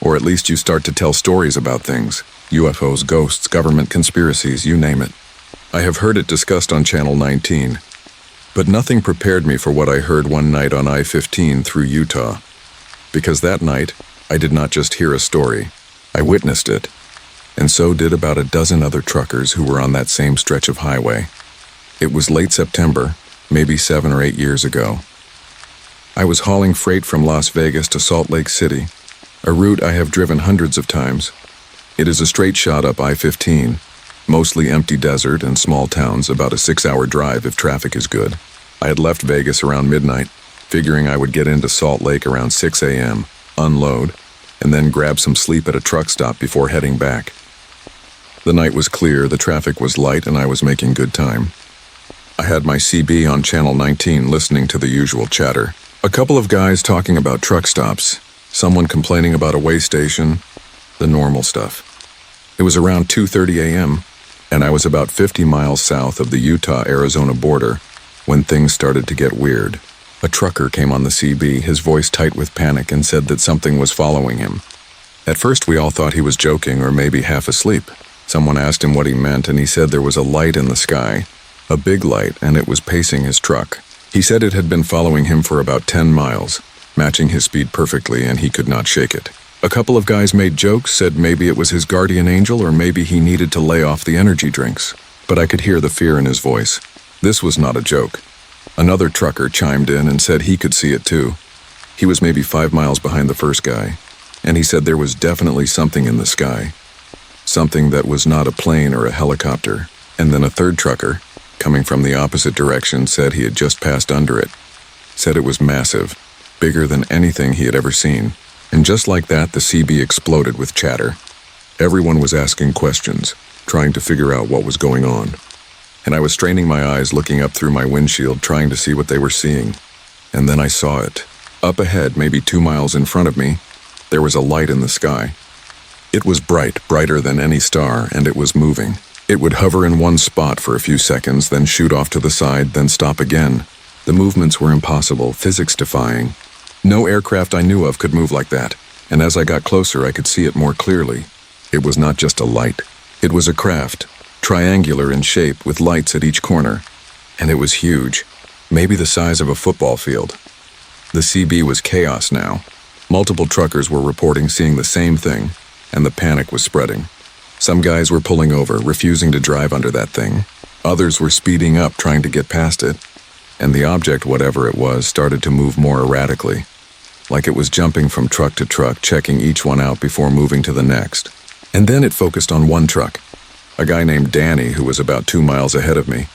or at least you start to tell stories about things. UFOs, ghosts, government conspiracies, you name it. I have heard it discussed on Channel 19. But nothing prepared me for what I heard one night on I-15 through Utah. Because that night, I did not just hear a story, I witnessed it. And so did about a dozen other truckers who were on that same stretch of highway. It was late September, maybe 7 or 8 years ago. I was hauling freight from Las Vegas to Salt Lake City, a route I have driven hundreds of times. It is a straight shot up I-15. Mostly empty desert and small towns, about a 6-hour drive if traffic is good. I had left Vegas around midnight, figuring I would get into Salt Lake around 6 a.m., unload, and then grab some sleep at a truck stop before heading back. The night was clear, the traffic was light, and I was making good time. I had my CB on Channel 19 listening to the usual chatter. A couple of guys talking about truck stops, someone complaining about a way station, the normal stuff. It was around 2:30 a.m., and I was about 50 miles south of the Utah-Arizona border when things started to get weird. A trucker came on the CB, his voice tight with panic, and said that something was following him. At first we all thought he was joking or maybe half asleep. Someone asked him what he meant, and he said there was a light in the sky, a big light, and it was pacing his truck. He said it had been following him for about 10 miles, matching his speed perfectly, and he could not shake it. A couple of guys made jokes, said maybe it was his guardian angel or maybe he needed to lay off the energy drinks. But I could hear the fear in his voice. This was not a joke. Another trucker chimed in and said he could see it too. He was maybe 5 miles behind the first guy, and he said there was definitely something in the sky. Something that was not a plane or a helicopter. And then a third trucker, coming from the opposite direction, said he had just passed under it. Said it was massive, bigger than anything he had ever seen. And just like that, the CB exploded with chatter. Everyone was asking questions, trying to figure out what was going on. And I was straining my eyes, looking up through my windshield, trying to see what they were seeing. And then I saw it. Up ahead, maybe 2 miles in front of me, there was a light in the sky. It was bright, brighter than any star, and it was moving. It would hover in one spot for a few seconds, then shoot off to the side, then stop again. The movements were impossible, physics-defying. No aircraft I knew of could move like that, and as I got closer I could see it more clearly. It was not just a light. It was a craft, triangular in shape with lights at each corner, and it was huge, maybe the size of a football field. The CB was chaos now. Multiple truckers were reporting seeing the same thing, and the panic was spreading. Some guys were pulling over, refusing to drive under that thing. Others were speeding up, trying to get past it, and the object, whatever it was, started to move more erratically. Like it was jumping from truck to truck, checking each one out before moving to the next. And then it focused on one truck. A guy named Danny, who was about 2 miles ahead of me,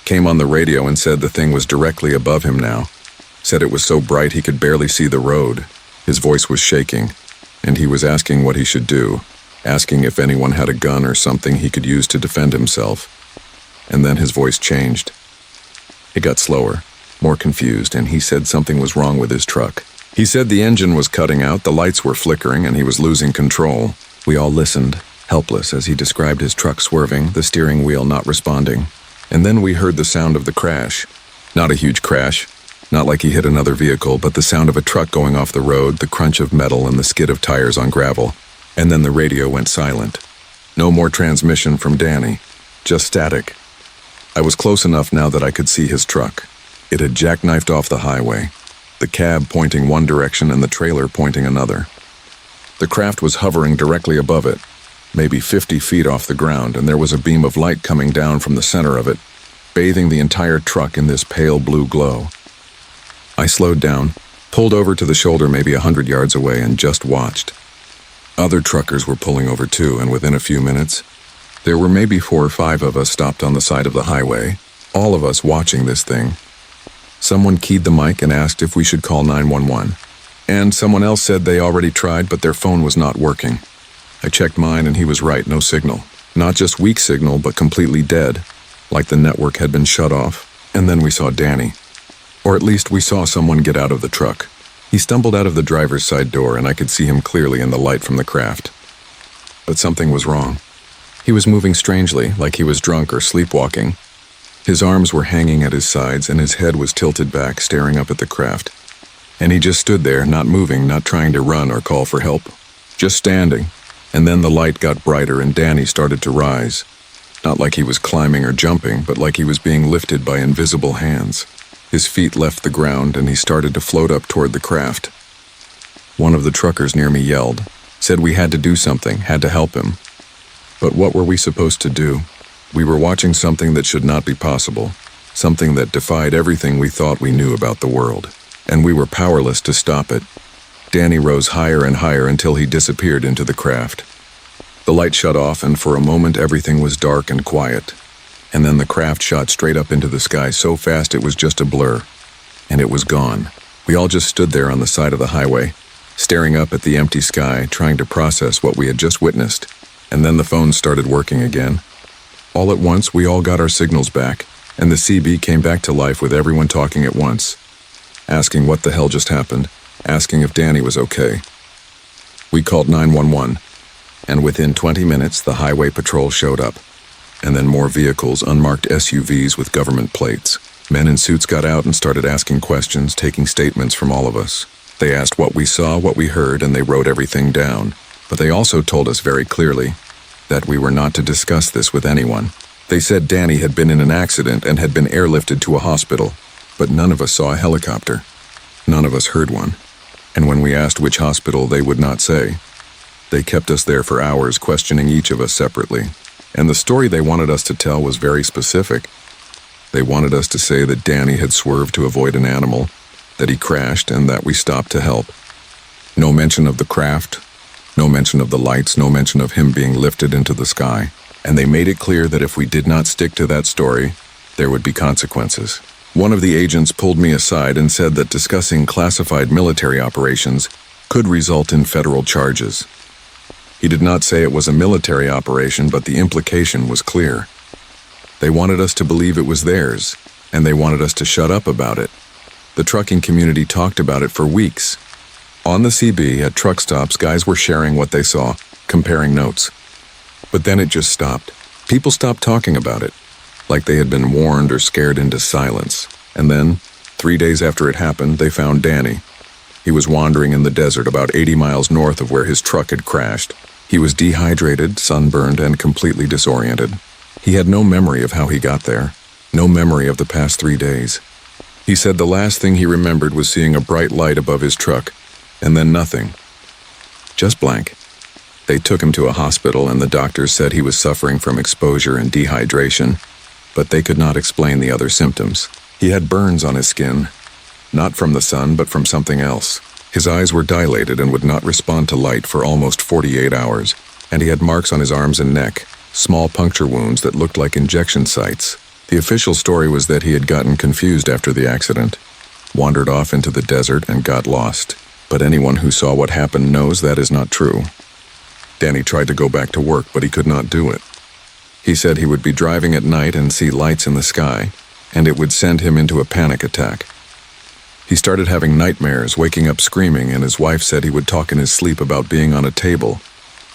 came on the radio and said the thing was directly above him now. Said it was so bright he could barely see the road. His voice was shaking, and he was asking what he should do, asking if anyone had a gun or something he could use to defend himself. And then his voice changed. It got slower, more confused, and he said something was wrong with his truck. He said the engine was cutting out, the lights were flickering, and he was losing control. We all listened, helpless, as he described his truck swerving, the steering wheel not responding. And then we heard the sound of the crash. Not a huge crash, not like he hit another vehicle, but the sound of a truck going off the road, the crunch of metal and the skid of tires on gravel. And then the radio went silent. No more transmission from Danny, just static. I was close enough now that I could see his truck. It had jackknifed off the highway, the cab pointing one direction and the trailer pointing another. The craft was hovering directly above it, maybe 50 feet off the ground, and there was a beam of light coming down from the center of it, bathing the entire truck in this pale blue glow. I slowed down, pulled over to the shoulder maybe 100 yards away, and just watched. Other truckers were pulling over too, and within a few minutes, there were maybe 4 or 5 of us stopped on the side of the highway, all of us watching this thing. Someone keyed the mic and asked if we should call 911. And someone else said they already tried, but their phone was not working. I checked mine and he was right, no signal. Not just weak signal, but completely dead, like the network had been shut off. And then we saw Danny. Or at least we saw someone get out of the truck. He stumbled out of the driver's side door and I could see him clearly in the light from the craft. But something was wrong. He was moving strangely, like he was drunk or sleepwalking. His arms were hanging at his sides and his head was tilted back, staring up at the craft. And he just stood there, not moving, not trying to run or call for help. Just standing. And then the light got brighter and Danny started to rise. Not like he was climbing or jumping, but like he was being lifted by invisible hands. His feet left the ground and he started to float up toward the craft. One of the truckers near me yelled, said we had to do something, had to help him. But what were we supposed to do? We were watching something that should not be possible, something that defied everything we thought we knew about the world, and we were powerless to stop it. Danny rose higher and higher until he disappeared into the craft. The light shut off and for a moment everything was dark and quiet. And then the craft shot straight up into the sky so fast it was just a blur. And it was gone. We all just stood there on the side of the highway, staring up at the empty sky, trying to process what we had just witnessed. And then the phone started working again. All at once, we all got our signals back, and the CB came back to life with everyone talking at once, asking what the hell just happened, asking if Danny was okay. We called 911, and within 20 minutes, the highway patrol showed up. And then more vehicles, unmarked SUVs with government plates. Men in suits got out and started asking questions, taking statements from all of us. They asked what we saw, what we heard, and they wrote everything down. But they also told us very clearly that we were not to discuss this with anyone. They said Danny had been in an accident and had been airlifted to a hospital, but none of us saw a helicopter. None of us heard one. And when we asked which hospital, they would not say. They kept us there for hours, questioning each of us separately. And the story they wanted us to tell was very specific. They wanted us to say that Danny had swerved to avoid an animal, that he crashed, and that we stopped to help. No mention of the craft, no mention of the lights, no mention of him being lifted into the sky. And they made it clear that if we did not stick to that story, there would be consequences. One of the agents pulled me aside and said that discussing classified military operations could result in federal charges. He did not say it was a military operation, but the implication was clear. They wanted us to believe it was theirs, and they wanted us to shut up about it. The trucking community talked about it for weeks. On the CB, at truck stops, guys were sharing what they saw, comparing notes. But then it just stopped. People stopped talking about it, like they had been warned or scared into silence. And then, 3 days after it happened, they found Danny. He was wandering in the desert about 80 miles north of where his truck had crashed. He was dehydrated, sunburned, and completely disoriented. He had no memory of how he got there, no memory of the past 3 days. He said the last thing he remembered was seeing a bright light above his truck, and then nothing. Just blank. They took him to a hospital and the doctors said he was suffering from exposure and dehydration, but they could not explain the other symptoms. He had burns on his skin, not from the sun, but from something else. His eyes were dilated and would not respond to light for almost 48 hours, and he had marks on his arms and neck, small puncture wounds that looked like injection sites. The official story was that he had gotten confused after the accident, wandered off into the desert and got lost. But anyone who saw what happened knows that is not true. Danny tried to go back to work, but he could not do it. He said he would be driving at night and see lights in the sky, and it would send him into a panic attack. He started having nightmares, waking up screaming, and his wife said he would talk in his sleep about being on a table,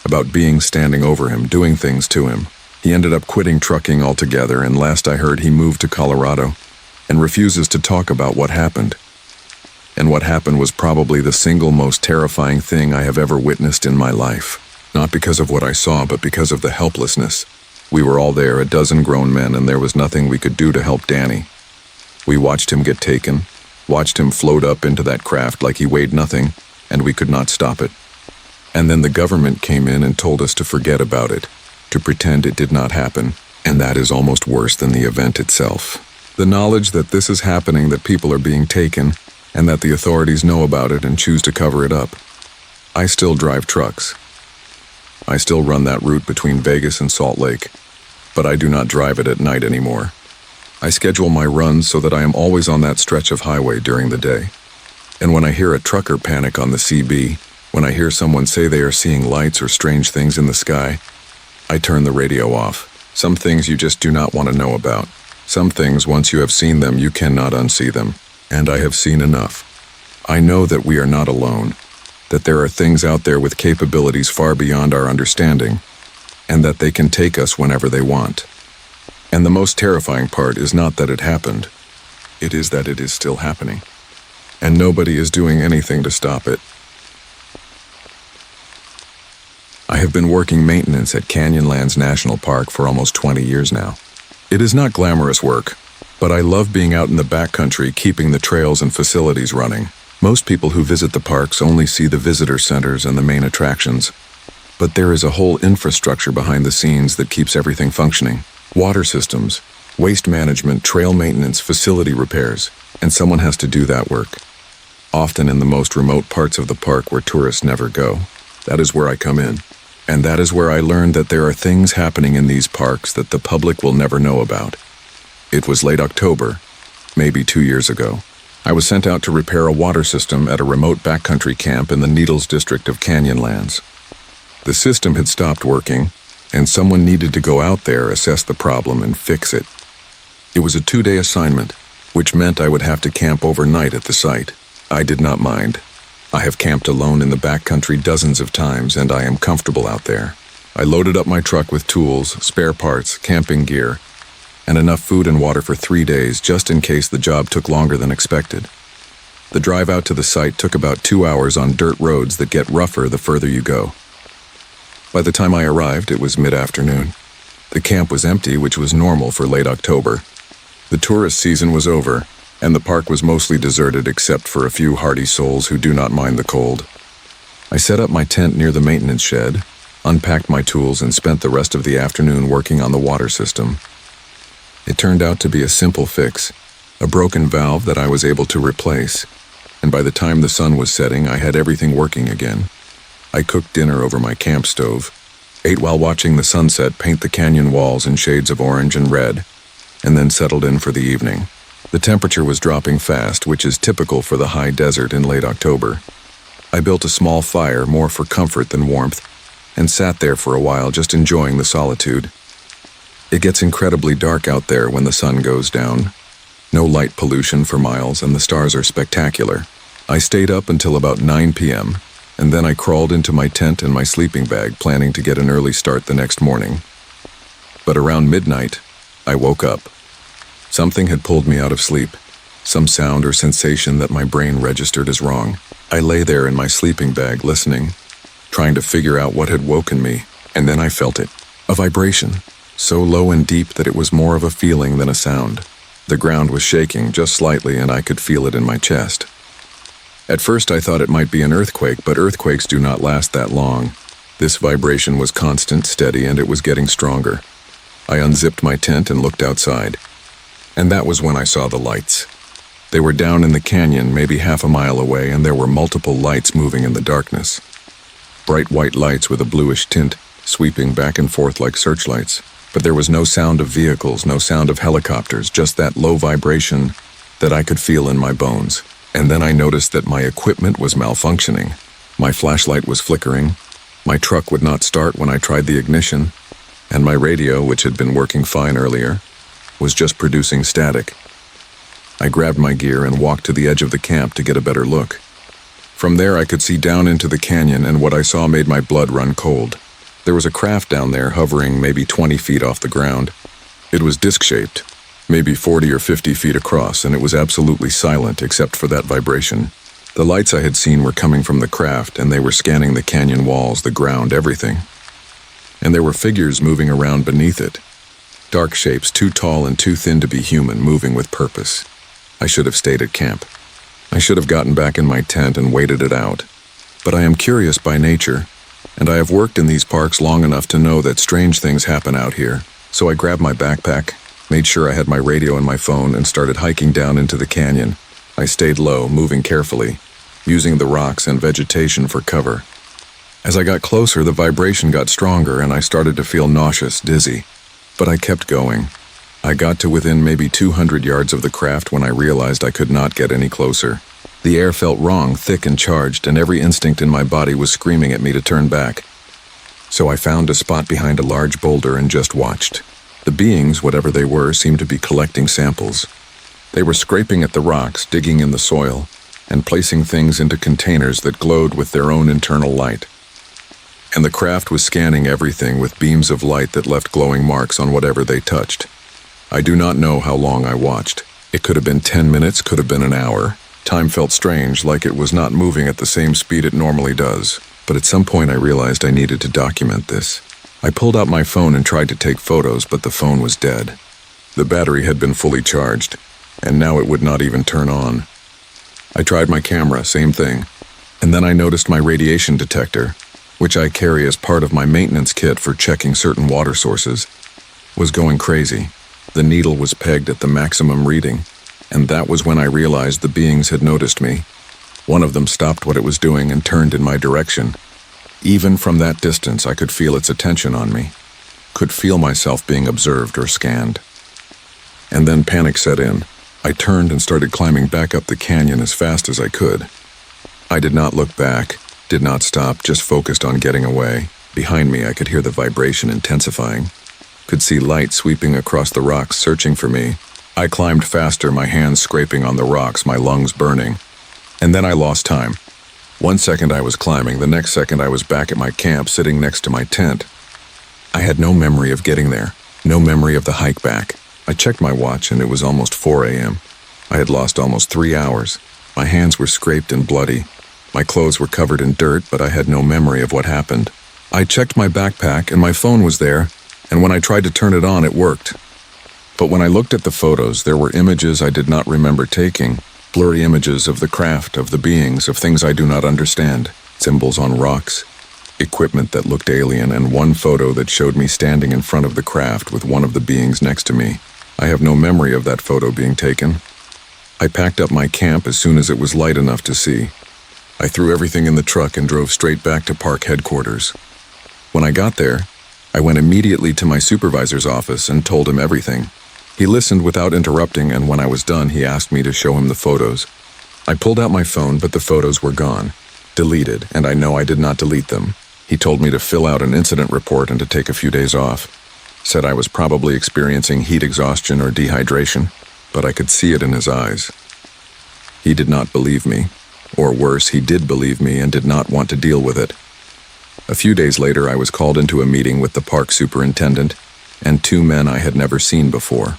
about being standing over him, doing things to him. He ended up quitting trucking altogether, and last I heard he moved to Colorado and refuses to talk about what happened. And what happened was probably the single most terrifying thing I have ever witnessed in my life. Not because of what I saw, but because of the helplessness. We were all there, a dozen grown men, and there was nothing we could do to help Danny. We watched him get taken, watched him float up into that craft like he weighed nothing, and we could not stop it. And then the government came in and told us to forget about it, to pretend it did not happen, And that is almost worse than the event itself. The knowledge that this is happening, that people are being taken, and that the authorities know about it and choose to cover it up. I still drive trucks. I still run that route between Vegas and Salt Lake, but I do not drive it at night anymore. I schedule my runs so that I am always on that stretch of highway during the day. And when I hear a trucker panic on the CB, when I hear someone say they are seeing lights or strange things in the sky, I turn the radio off. Some things you just do not want to know about. Some things, once you have seen them, you cannot unsee them. And I have seen enough. I know that we are not alone, that there are things out there with capabilities far beyond our understanding, and that they can take us whenever they want. And the most terrifying part is not that it happened. It is that it is still happening. And nobody is doing anything to stop it. I have been working maintenance at Canyonlands National Park for almost 20 years now. It is not glamorous work, but I love being out in the backcountry keeping the trails and facilities running. Most people who visit the parks only see the visitor centers and the main attractions, but there is a whole infrastructure behind the scenes that keeps everything functioning. Water systems, waste management, trail maintenance, facility repairs, and someone has to do that work. Often in the most remote parts of the park where tourists never go. That is where I come in. And that is where I learned that there are things happening in these parks that the public will never know about. It was late October, maybe 2 years ago. I was sent out to repair a water system at a remote backcountry camp in the Needles district of Canyonlands. The system had stopped working, and someone needed to go out there, assess the problem, and fix it. It was a 2-day assignment, which meant I would have to camp overnight at the site. I did not mind. I have camped alone in the backcountry dozens of times, and I am comfortable out there. I loaded up my truck with tools, spare parts, camping gear, and enough food and water for 3 days just in case the job took longer than expected. The drive out to the site took about 2 hours on dirt roads that get rougher the further you go. By the time I arrived, it was mid-afternoon. The camp was empty, which was normal for late October. The tourist season was over, and the park was mostly deserted except for a few hardy souls who do not mind the cold. I set up my tent near the maintenance shed, unpacked my tools, and spent the rest of the afternoon working on the water system. It turned out to be a simple fix, a broken valve that I was able to replace, and by the time the sun was setting, I had everything working again. I cooked dinner over my camp stove, ate while watching the sunset paint the canyon walls in shades of orange and red, and then settled in for the evening. The temperature was dropping fast, which is typical for the high desert in late October. I built a small fire, more for comfort than warmth, and sat there for a while just enjoying the solitude. It gets incredibly dark out there when the sun goes down. No light pollution for miles, and the stars are spectacular. I stayed up until about 9 p.m., and then I crawled into my tent and my sleeping bag, planning to get an early start the next morning. But around midnight, I woke up. Something had pulled me out of sleep, some sound or sensation that my brain registered as wrong. I lay there in my sleeping bag listening, trying to figure out what had woken me, and then I felt it. A vibration, so low and deep that it was more of a feeling than a sound. The ground was shaking just slightly, and I could feel it in my chest. At first I thought it might be an earthquake, but earthquakes do not last that long. This vibration was constant, steady, and it was getting stronger. I unzipped my tent and looked outside. And that was when I saw the lights. They were down in the canyon, maybe half a mile away, and there were multiple lights moving in the darkness. Bright white lights with a bluish tint, sweeping back and forth like searchlights. But there was no sound of vehicles, no sound of helicopters, just that low vibration that I could feel in my bones. And then I noticed that my equipment was malfunctioning. My flashlight was flickering, my truck would not start when I tried the ignition, and my radio, which had been working fine earlier, was just producing static. I grabbed my gear and walked to the edge of the camp to get a better look. From there I could see down into the canyon, and what I saw made my blood run cold. There was a craft down there hovering maybe 20 feet off the ground. It was disc-shaped, maybe 40 or 50 feet across, and it was absolutely silent except for that vibration. The lights I had seen were coming from the craft, and they were scanning the canyon walls, the ground, everything. And there were figures moving around beneath it. Dark shapes, too tall and too thin to be human, moving with purpose. I should have stayed at camp. I should have gotten back in my tent and waited it out. But I am curious by nature, and I have worked in these parks long enough to know that strange things happen out here. So I grabbed my backpack, made sure I had my radio and my phone, and started hiking down into the canyon. I stayed low, moving carefully, using the rocks and vegetation for cover. As I got closer, the vibration got stronger and I started to feel nauseous, dizzy. But I kept going. I got to within maybe 200 yards of the craft when I realized I could not get any closer. The air felt wrong, thick and charged, and every instinct in my body was screaming at me to turn back. So I found a spot behind a large boulder and just watched. The beings, whatever they were, seemed to be collecting samples. They were scraping at the rocks, digging in the soil, and placing things into containers that glowed with their own internal light. And the craft was scanning everything with beams of light that left glowing marks on whatever they touched. I do not know how long I watched. It could have been 10 minutes, could have been an hour. Time felt strange, like it was not moving at the same speed it normally does. But at some point I realized I needed to document this. I pulled out my phone and tried to take photos, but the phone was dead. The battery had been fully charged, and now it would not even turn on. I tried my camera, same thing. And then I noticed my radiation detector, which I carry as part of my maintenance kit for checking certain water sources, was going crazy. The needle was pegged at the maximum reading, and that was when I realized the beings had noticed me. One of them stopped what it was doing and turned in my direction. Even from that distance, I could feel its attention on me, could feel myself being observed or scanned. And then panic set in. I turned and started climbing back up the canyon as fast as I could. I did not look back, did not stop, just focused on getting away. Behind me, I could hear the vibration intensifying. Could see light sweeping across the rocks, searching for me. I climbed faster, my hands scraping on the rocks, my lungs burning. And then I lost time. 1 second I was climbing, the next second I was back at my camp, sitting next to my tent. I had no memory of getting there, no memory of the hike back. I checked my watch and it was almost 4 a.m. I had lost almost 3 hours. My hands were scraped and bloody. My clothes were covered in dirt, but I had no memory of what happened. I checked my backpack and my phone was there, and when I tried to turn it on, it worked. But when I looked at the photos, there were images I did not remember taking, blurry images of the craft, of the beings, of things I do not understand, symbols on rocks, equipment that looked alien, and one photo that showed me standing in front of the craft with one of the beings next to me. I have no memory of that photo being taken. I packed up my camp as soon as it was light enough to see. I threw everything in the truck and drove straight back to park headquarters. When I got there, I went immediately to my supervisor's office and told him everything. He listened without interrupting, and when I was done, he asked me to show him the photos. I pulled out my phone, but the photos were gone, deleted, and I know I did not delete them. He told me to fill out an incident report and to take a few days off. Said I was probably experiencing heat exhaustion or dehydration, but I could see it in his eyes. He did not believe me, or worse, he did believe me and did not want to deal with it. A few days later, I was called into a meeting with the park superintendent and 2 men I had never seen before.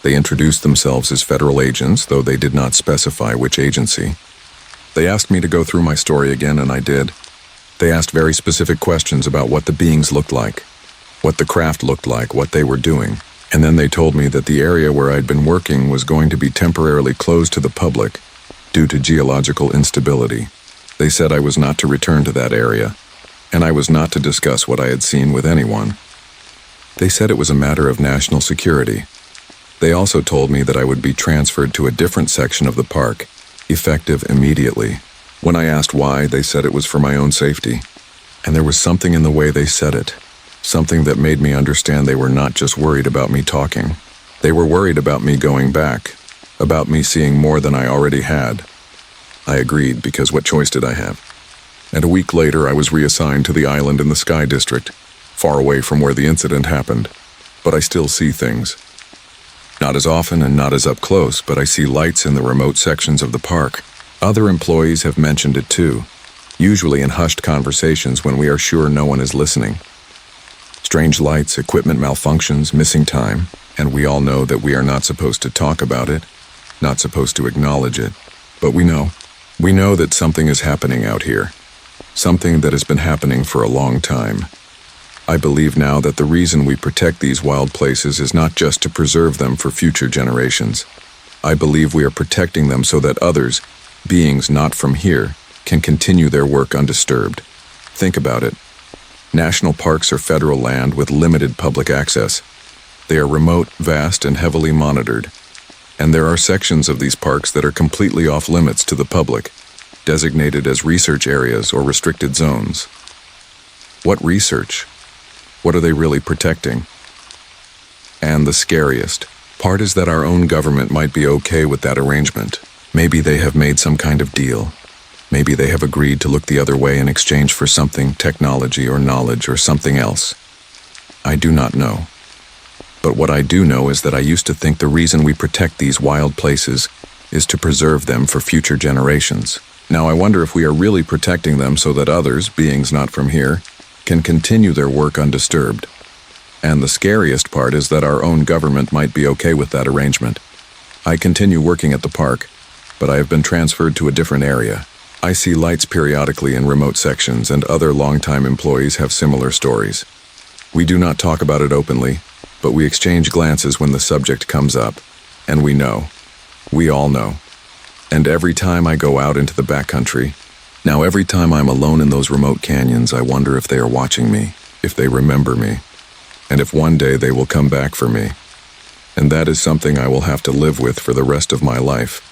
They introduced themselves as federal agents, though they did not specify which agency. They asked me to go through my story again, and I did. They asked very specific questions about what the beings looked like, what the craft looked like, what they were doing, and then they told me that the area where I'd been working was going to be temporarily closed to the public due to geological instability. They said I was not to return to that area, and I was not to discuss what I had seen with anyone. They said it was a matter of national security. They also told me that I would be transferred to a different section of the park, effective immediately. When I asked why, they said it was for my own safety. And there was something in the way they said it, something that made me understand they were not just worried about me talking. They were worried about me going back, about me seeing more than I already had. I agreed, because what choice did I have? And a week later, I was reassigned to the island in the Sky District, far away from where the incident happened. But I still see things. Not as often and not as up close, but I see lights in the remote sections of the park. Other employees have mentioned it too, usually in hushed conversations when we are sure no one is listening. Strange lights, equipment malfunctions, missing time, and we all know that we are not supposed to talk about it, not supposed to acknowledge it, but we know. We know that something is happening out here, something that has been happening for a long time. I believe now that the reason we protect these wild places is not just to preserve them for future generations. I believe we are protecting them so that others, beings not from here, can continue their work undisturbed. Think about it. National parks are federal land with limited public access. They are remote, vast, and heavily monitored. And there are sections of these parks that are completely off limits to the public, designated as research areas or restricted zones. What research? What are they really protecting? And the scariest part is that our own government might be okay with that arrangement. Maybe they have made some kind of deal. Maybe they have agreed to look the other way in exchange for something, technology or knowledge or something else. I do not know. But what I do know is that I used to think the reason we protect these wild places is to preserve them for future generations. Now I wonder if we are really protecting them so that others, beings not from here, can continue their work undisturbed. And the scariest part is that our own government might be okay with that arrangement. I continue working at the park, but I have been transferred to a different area. I see lights periodically in remote sections, and other longtime employees have similar stories. We do not talk about it openly, but we exchange glances when the subject comes up, and we know. We all know. And every time I go out into the backcountry, now every time I'm alone in those remote canyons, I wonder if they are watching me, if they remember me, and if one day they will come back for me. And that is something I will have to live with for the rest of my life.